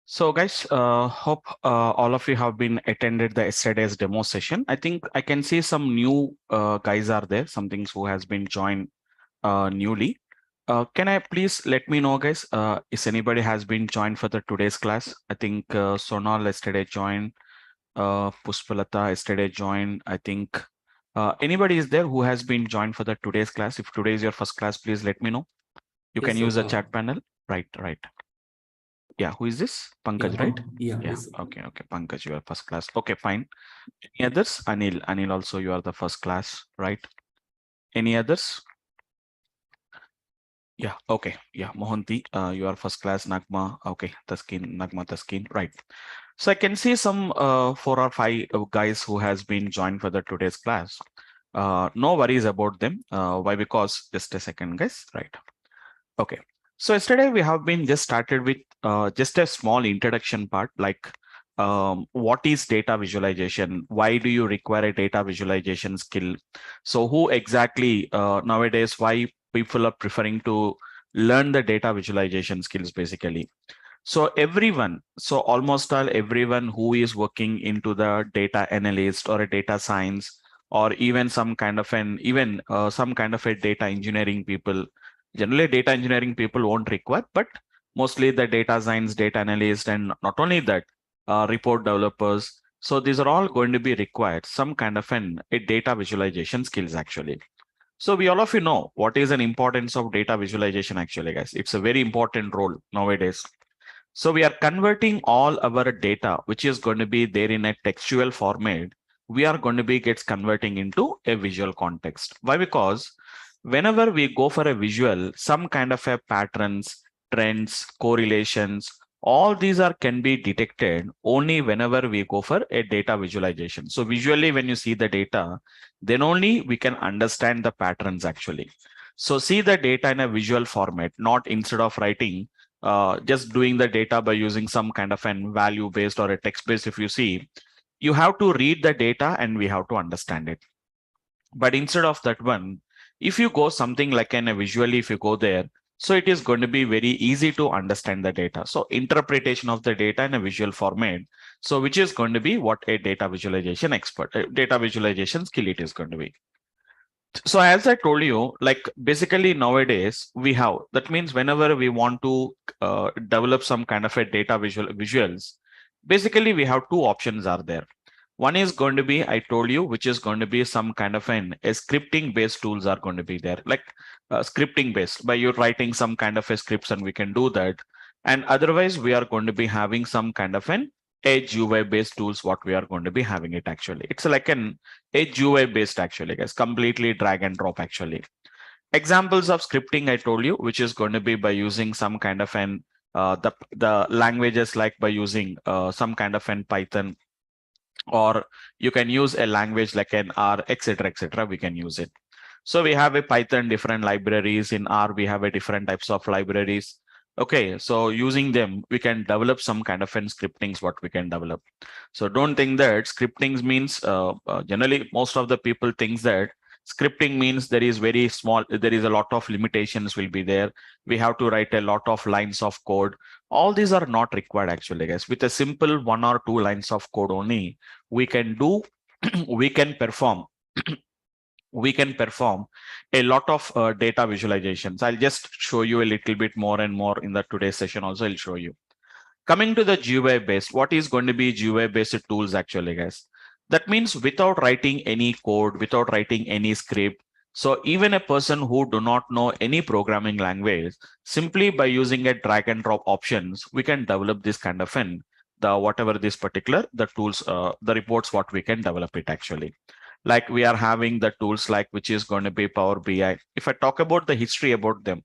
So guys, hope all of you have been attended the yesterday's demo session. I think I can see some new guys are there, some things who has been joined newly. Can I please let me know, guys, if anybody has been joined for the today's class? I think Sonal yesterday joined, Puspalata yesterday joined. I think anybody is there who has been joined for the today's class. If today is your first class, please let me know. You Yes, can sir. use the chat panel. Right. Yeah, who is this? Pankaj, right? Yeah. Yeah. Yes, sir. Okay. Pankaj, you are first class. Okay, fine. Any others? Anil also, you are the first class, right? Any others? Yeah. Okay. Yeah. Mohanty, you are first class. Nagma. Okay. Nagma Taskin. Right. So I can see some 4 or 5 guys who has been joined for the today's class. No worries about them. Why? Because just a second, guys. Right. Okay. So yesterday we have been just started with just a small introduction part, like what is data visualization? Why do you require a data visualization skill? So who exactly nowadays, why people are preferring to learn the data visualization skills basically? So everyone, so almost all everyone who is working into the data analyst or a data science, or even some kind of some kind of a data engineering people. Generally, data engineering people won't require, but mostly the data science, data analyst, and not only that, report developers. So these are all going to be required some kind of a data visualization skills actually. So we all of you know what is an importance of data visualization actually, guys. It's a very important role nowadays. So we are converting all our data, which is going to be there in a textual format. We are going to be gets converting into a visual context. Why? Because whenever we go for a visual, some kind of a patterns, trends, correlations, all these are can be detected only whenever we go for a data visualization. So visually, when you see the data, then only we can understand the patterns actually. So see the data in a visual format, not instead of writing just doing the data by using some kind of an value based or a text based. If you see, you have to read the data and we have to understand it. But instead of that one, if you go something like a visually, if you go there, so it is going to be very easy to understand the data. So interpretation of the data in a visual format. So which is going to be what a data visualization expert, data visualization skill it is going to be. So as I told you, like basically nowadays we have, that means whenever we want to develop some kind of a data visuals, basically we have two options are there. One is going to be, I told you, which is going to be some kind of a scripting based tools are going to be there, like scripting based by you writing some kind of a scripts, and we can do that. And otherwise we are going to be having some kind of an edge UI based tools, what we are going to be having it actually. It's like an edge UI based actually, guys, completely drag and drop actually. Examples of scripting I told you, which is going to be by using some kind of an the languages, like by using some kind of an Python, or you can use a language like an R, etc., etc. We can use it. So we have a Python different libraries. In R we have a different types of libraries. Okay, so using them we can develop some kind of an scriptings what we can develop. So don't think that scriptings means generally most of the people thinks that scripting means there is very small, there is a lot of limitations will be there. We have to write a lot of lines of code. All these are not required actually, guys. With a simple 1 or 2 lines of code only, we can do, we can perform, we can perform a lot of data visualizations. I'll just show you a little bit more and more in the today's session. Also, I'll show you. Coming to the GUI based, what is going to be GUI based tools actually, guys? That means without writing any code, without writing any script. So even a person who do not know any programming language, simply by using a drag and drop options, we can develop this kind of the whatever this particular the tools, the reports what we can develop it actually. Like we are having the tools like which is going to be Power BI. If I talk about the history about them,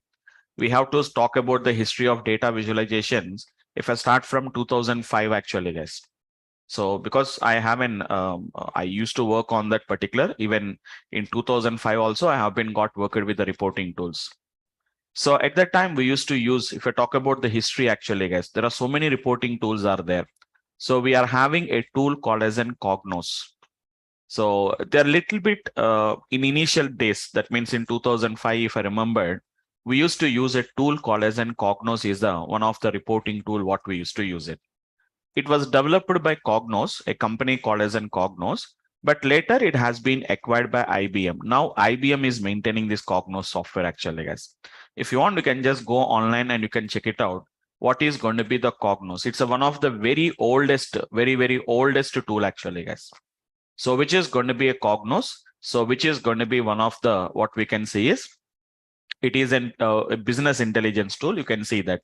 we have to talk about the history of data visualizations. If I start from 2005 actually, guys. So because I have I used to work on that particular, even in 2005 also, I have been got worked with the reporting tools. So at that time we used to use, if I talk about the history actually, guys, there are so many reporting tools are there. So we are having a tool called as an Cognos. So they're little bit in initial days, that means in 2005, if I remember, we used to use a tool called as an Cognos is the one of the reporting tool what we used to use it. It was developed by Cognos, a company called as an Cognos, but later it has been acquired by IBM. Now IBM is maintaining this Cognos software actually, guys. If you want, you can just go online and you can check it out. What is going to be the Cognos? It's one of the very oldest, very oldest tool actually, guys. So which is going to be a Cognos. So which is going to be one of the, what we can see is, it is a business intelligence tool. You can see that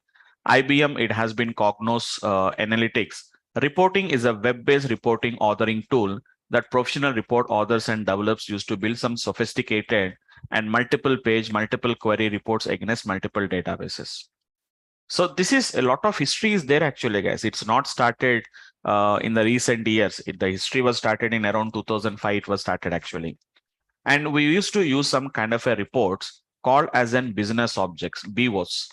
IBM, it has been Cognos Analytics. Reporting is a web-based reporting authoring tool that professional report authors and developers use to build some sophisticated and multiple page, multiple query reports against multiple databases. So this is a lot of history is there actually, guys. It's not started in the recent years. The history was started in around 2005. It was started actually. And we used to use some kind of a reports called as an business objects, BOs,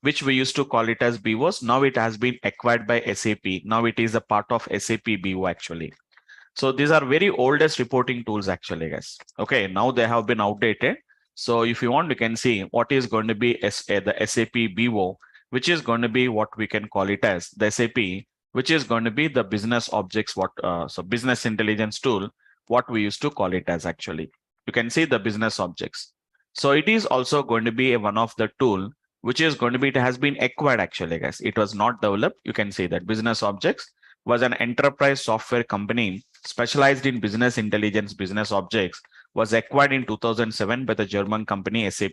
which we used to call it as BOs. Now it has been acquired by SAP. Now it is a part of SAP BO actually. So these are very oldest reporting tools actually, guys. Okay, now they have been outdated. So if you want, you can see what is going to be the SAP BO, which is going to be what we can call it as the SAP, which is going to be the business objects, so business intelligence tool, what we used to call it as actually. You can see the business objects. So it is also going to be one of the tool, which is going to be, it has been acquired actually, guys. It was not developed. You can see that business objects was an enterprise software company specialized in business intelligence. Business objects was acquired in 2007 by the German company SAP.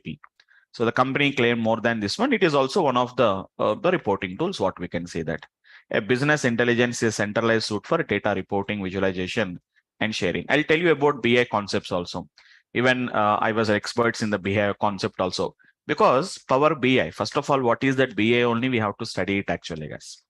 So the company claimed more than this one. It is also one of the reporting tools, what we can say that. A business intelligence is centralized suite for data reporting, visualization, and sharing. I'll tell you about BI concepts also. Even I was experts in the BI concept also. Because Power BI, first of all, what is that BI only? We have to study it actually, guys.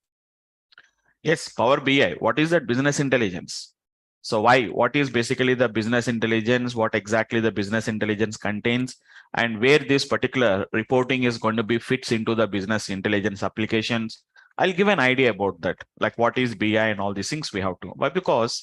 Yes, Power BI. What is that business intelligence? So why? What is basically the business intelligence? What exactly the business intelligence contains? And where this particular reporting is going to be fits into the business intelligence applications? I'll give an idea about that. Like what is BI and all these things we have to. Why? Because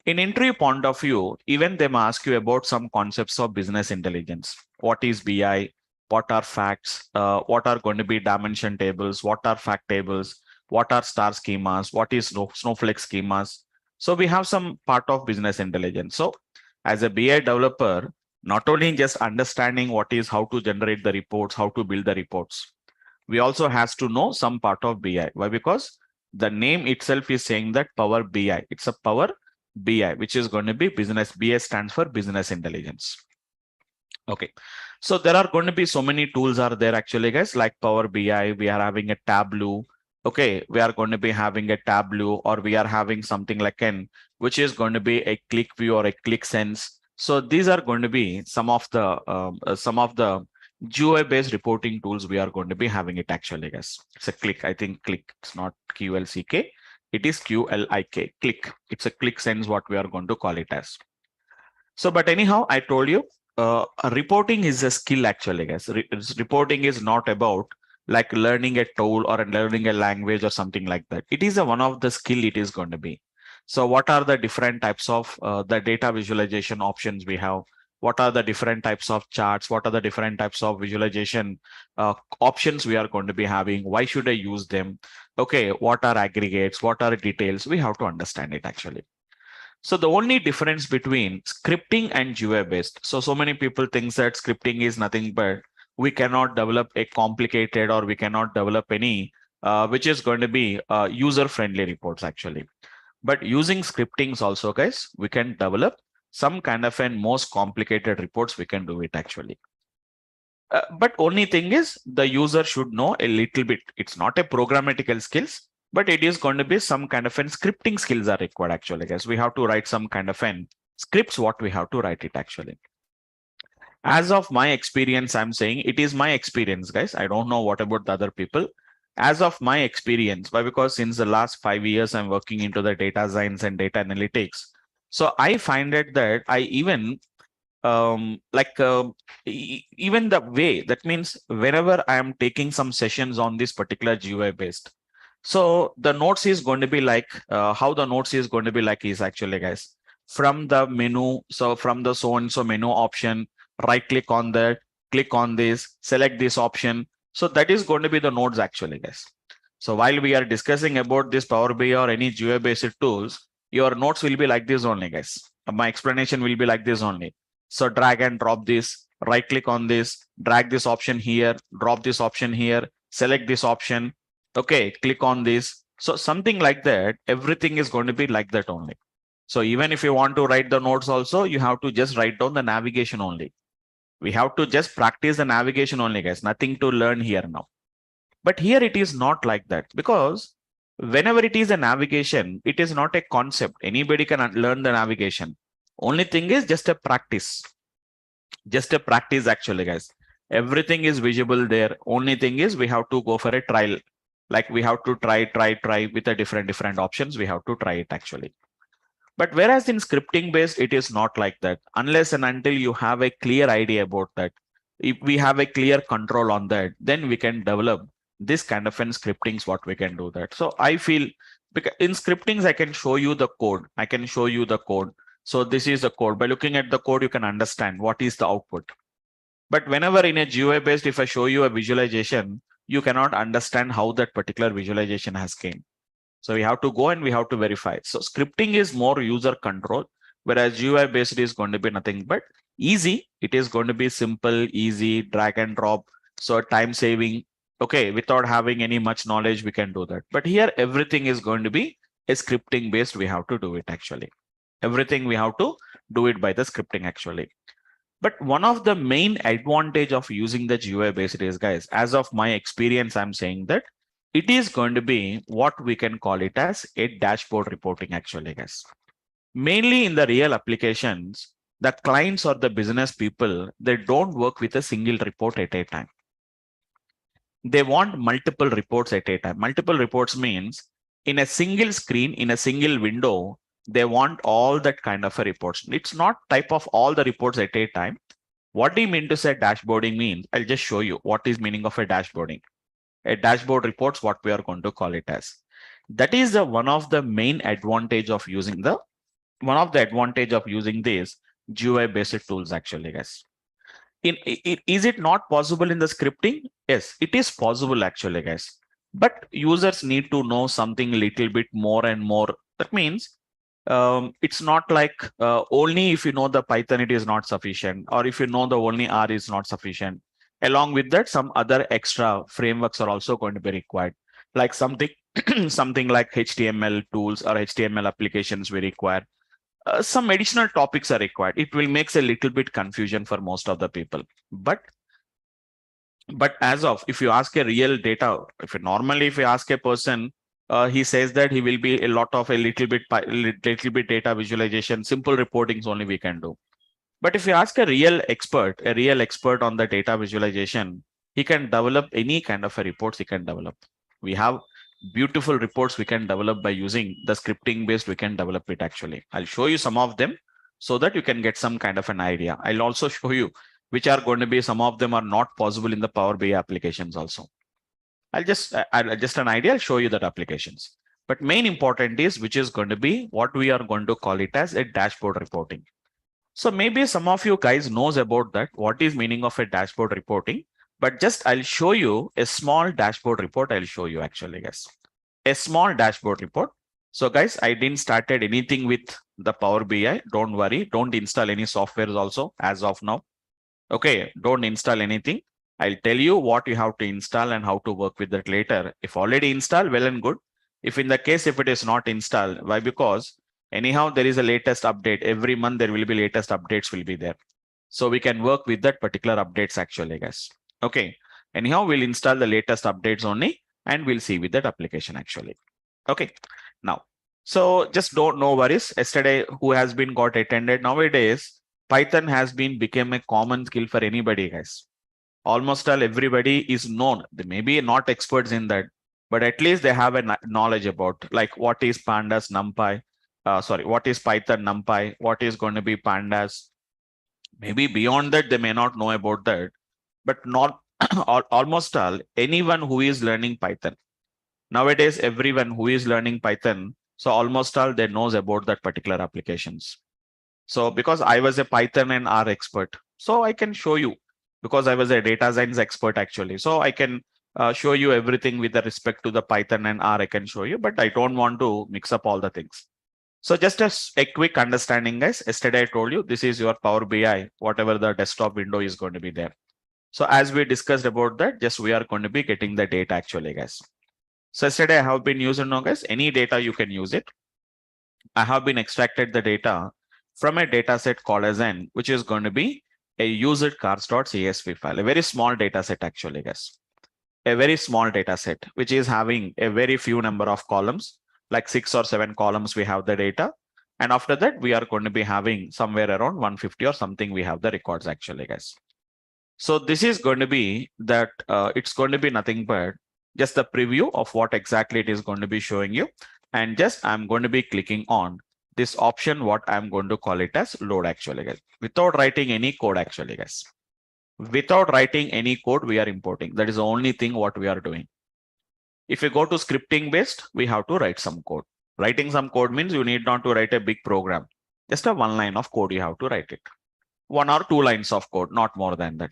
in interview point of view, even they may ask you about some concepts of business intelligence. What is BI? What are facts? What are going to be dimension tables? What are fact tables? What are star schemas? What is snowflake schemas? So we have some part of business intelligence. So as a BI developer, not only just understanding what is how to generate the reports, how to build the reports, we also has to know some part of BI. Why? Because the name itself is saying that Power BI. It's a Power BI, which is going to be business. BI stands for business intelligence. Okay. So there are going to be so many tools are there actually, guys, like Power BI. We are having a Tableau. Okay, we are going to be having a Tableau, or we are having something like which is going to be a click view or a click sense. So these are going to be some of the GUI based reporting tools we are going to be having it actually, guys. It's a click. I think click. It's not QLCK. It is QLIK. Click. It's a click sense what we are going to call it as. So, but anyhow, I told you, reporting is a skill actually, guys. Reporting is not about like learning a tool or learning a language or something like that. It is one of the skill it is going to be. So what are the different types of the data visualization options we have? what are the different types of charts, what are the different types of visualization options we are going to be having, why should I use them, okay, what are aggregates, what are details, we have to understand it actually. So the only difference between scripting and GUI based, so many people think that scripting is nothing but we cannot develop a complicated or we cannot develop any which is going to be user friendly reports actually. But using scriptings also, guys, we can develop some kind of an most complicated reports. We can do it actually. But only thing is the user should know a little bit. It's not a programmatical skills, but it is going to be some kind of an scripting skills are required actually, guys. We have to write some kind of an scripts, what we have to write it actually. As of my experience, I'm saying it is my experience, guys. I don't know what about the other people. As of my experience, why? Because since the last 5 years, I'm working into the data science and data analytics. So I find it that I even even the way, that means whenever I am taking some sessions on this particular GUI based, so the notes is going to be like how the notes is going to be like is actually, guys, from the menu. So from the so and so menu option, right click on that, click on this, select this option. So that is going to be the nodes actually, guys. So while we are discussing about this Power BI or any GUI based tools, your notes will be like this only, guys. My explanation will be like this only. So drag and drop this, right click on this, drag this option here, drop this option here, select this option. Okay, click on this. So something like that, everything is going to be like that only. So even if you want to write the notes also, you have to just write down the navigation only. We have to just practice the navigation only, guys. Nothing to learn here now. But here it is not like that, because whenever it is a navigation, it is not a concept. Anybody can learn the navigation. Only thing is just a practice. Just a practice actually, guys. Everything is visible there. Only thing is we have to go for a trial. Like we have to try with a different options. We have to try it actually. But whereas in scripting based, it is not like that. Unless and until you have a clear idea about that, if we have a clear control on that, then we can develop this kind of an scriptings, what we can do that. So I feel because in scriptings, I can show you the code. I can show you the code. So this is the code. By looking at the code, you can understand what is the output. But whenever in a GUI based, if I show you a visualization, you cannot understand how that particular visualization has came. So we have to go and we have to verify. So scripting is more user control, whereas GUI based is going to be nothing but easy. It is going to be simple, easy, drag and drop. So time saving. Okay, without having any much knowledge, we can do that. But here, everything is going to be a scripting based. We have to do it actually. Everything we have to do it by the scripting actually. But one of the main advantage of using the GUI based is, guys, as of my experience, I'm saying that it is going to be what we can call it as a dashboard reporting actually, guys. Mainly in the real applications, the clients or the business people, they don't work with a single report at a time. They want multiple reports at a time. Multiple reports means in a single screen, in a single window, they want all that kind of a reports. It's not type of all the reports at a time. What do you mean to say dashboarding means? I'll just show you what is meaning of a dashboarding. A dashboard reports, what we are going to call it as. That is the one of the main advantage of using these GUI based tools actually, guys. Is it not possible in the scripting? Yes, it is possible actually, guys. But users need to know something a little bit more and more. That means it's not like only if you know the Python, it is not sufficient, or if you know the only R is not sufficient. Along with that, some other extra frameworks are also going to be required, like something something like HTML tools or HTML applications we require. Some additional topics are required. It will make a little bit confusion for most of the people. But as of, if you ask a real data, if you ask a person, he says that he will be a little bit data visualization, simple reportings only we can do. But if you ask a real expert on the data visualization, he can develop any kind of a reports he can develop. We have beautiful reports we can develop by using the scripting based, we can develop it actually. I'll show you some of them so that you can get some kind of an idea. I'll also show you which are going to be, some of them are not possible in the Power BI applications also. I'll just an idea, I'll show you that applications. But main important is which is going to be what we are going to call it as a dashboard reporting. So maybe some of you guys knows about that, what is meaning of a dashboard reporting, but just I'll show you a small dashboard report. I'll show you actually, guys, a small dashboard report. So guys, I didn't started anything with the Power BI. Don't worry. Don't install any softwares also as of now. Okay. Don't install anything. I'll tell you what you have to install and how to work with that later. If already installed, well and good. If in the case, if it is not installed, why? Because anyhow, there is a latest update. Every month there will be latest updates will be there. So we can work with that particular updates actually, guys. Okay. Anyhow, we'll install the latest updates only and we'll see with that application actually. Okay. Now, so just don't no worries. Yesterday, who has been got attended nowadays, Python has been become a common skill for anybody, guys. Almost all everybody is known. They may be not experts in that, but at least they have a knowledge about like what is pandas, numpy, what is Python, numpy, what is going to be pandas. Maybe beyond that, they may not know about that, but not almost all anyone who is learning Python. Nowadays, everyone who is learning Python, so almost all they knows about that particular applications. So because I was a Python and R expert, so I can show you because I was a data science expert actually. So I can show you everything with the respect to the Python and R I can show you, but I don't want to mix up all the things. So just a quick understanding, guys. Yesterday I told you this is your Power BI, whatever the desktop window is going to be there. So as we discussed about that, just we are going to be getting the data actually, guys. So yesterday I have been using now, guys, any data you can use it. I have been extracted the data from a data set called as N, which is going to be a used cars.csv file, a very small data set actually, guys. A very small data set, which is having a very few number of columns, like 6 or 7 columns, we have the data. And after that, we are going to be having somewhere around 150 or something, we have the records actually, guys. So this is going to be that it's going to be nothing but just the preview of what exactly it is going to be showing you. And just I'm going to be clicking on this option, what I'm going to call it as load actually, guys, without writing any code actually, guys. Without writing any code, we are importing. That is the only thing what we are doing. If you go to scripting based, we have to write some code. Writing some code means you need not to write a big program. Just a one line of code, you have to write it. 1 or 2 lines of code, not more than that.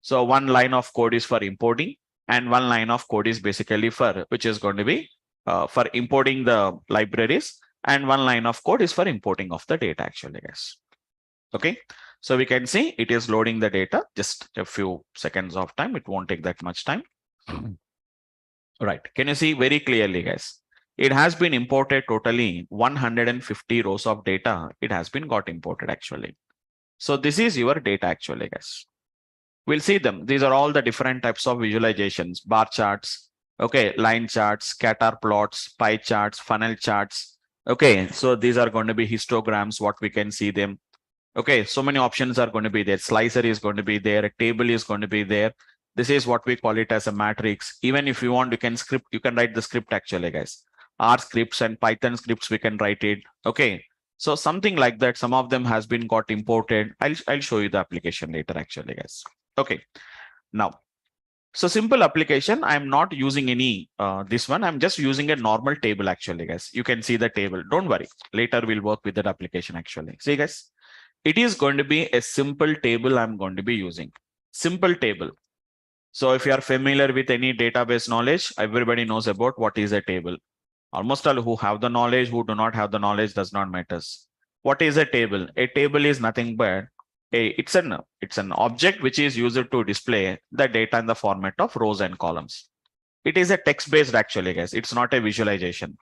So 1 line of code is for importing and 1 line of code is basically for, which is going to be for importing the libraries, and 1 line of code is for importing of the data actually, guys. Okay. So we can see it is loading the data, just a few seconds of time. It won't take that much time. Right. Can you see very clearly, guys? It has been imported totally 150 rows of data. It has been got imported actually. So this is your data actually, guys. We'll see them. These are all the different types of visualizations, bar charts, okay, line charts, scatter plots, pie charts, funnel charts. Okay, so these are going to be histograms, what we can see them. Okay, so many options are going to be there. Slicer is going to be there. A table is going to be there. This is what we call it as a matrix. Even if you want, you can script, you can write the script actually, guys. R scripts and Python scripts, we can write it. Okay, so something like that. Some of them has been got imported. I'll show you the application later actually, guys. Okay, now, so simple application. I'm not using any this one. I'm just using a normal table actually, guys. You can see the table. Don't worry. Later we'll work with that application actually. See, guys, it is going to be a simple table I'm going to be using. Simple table. So if you are familiar with any database knowledge, everybody knows about what is a table. Almost all who have the knowledge, who do not have the knowledge, does not matter. What is a table? A table is nothing but it's an object which is used to display the data in the format of rows and columns. It is a text based actually, guys. It's not a visualization.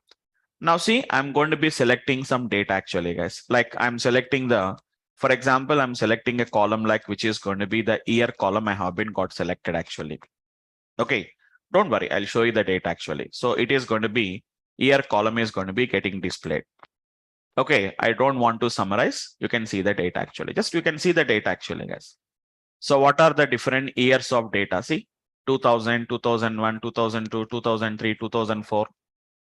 Now see, I'm going to be selecting some data actually, guys. Like I'm selecting the, for example, I'm selecting a column like which is going to be the year column. I have been got selected actually. Okay, don't worry. I'll show you the data actually. So it is going to be year column is going to be getting displayed. Okay, I don't want to summarize. You can see the data actually. Just you can see the data actually, guys. So what are the different years of data? See, 2000, 2001, 2002, 2003, 2004.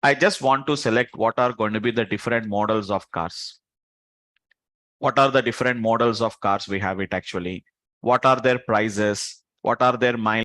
I just want to select what are going to be the different models of cars. What are the different models of cars we have it actually? What are their prices? What are their mileage?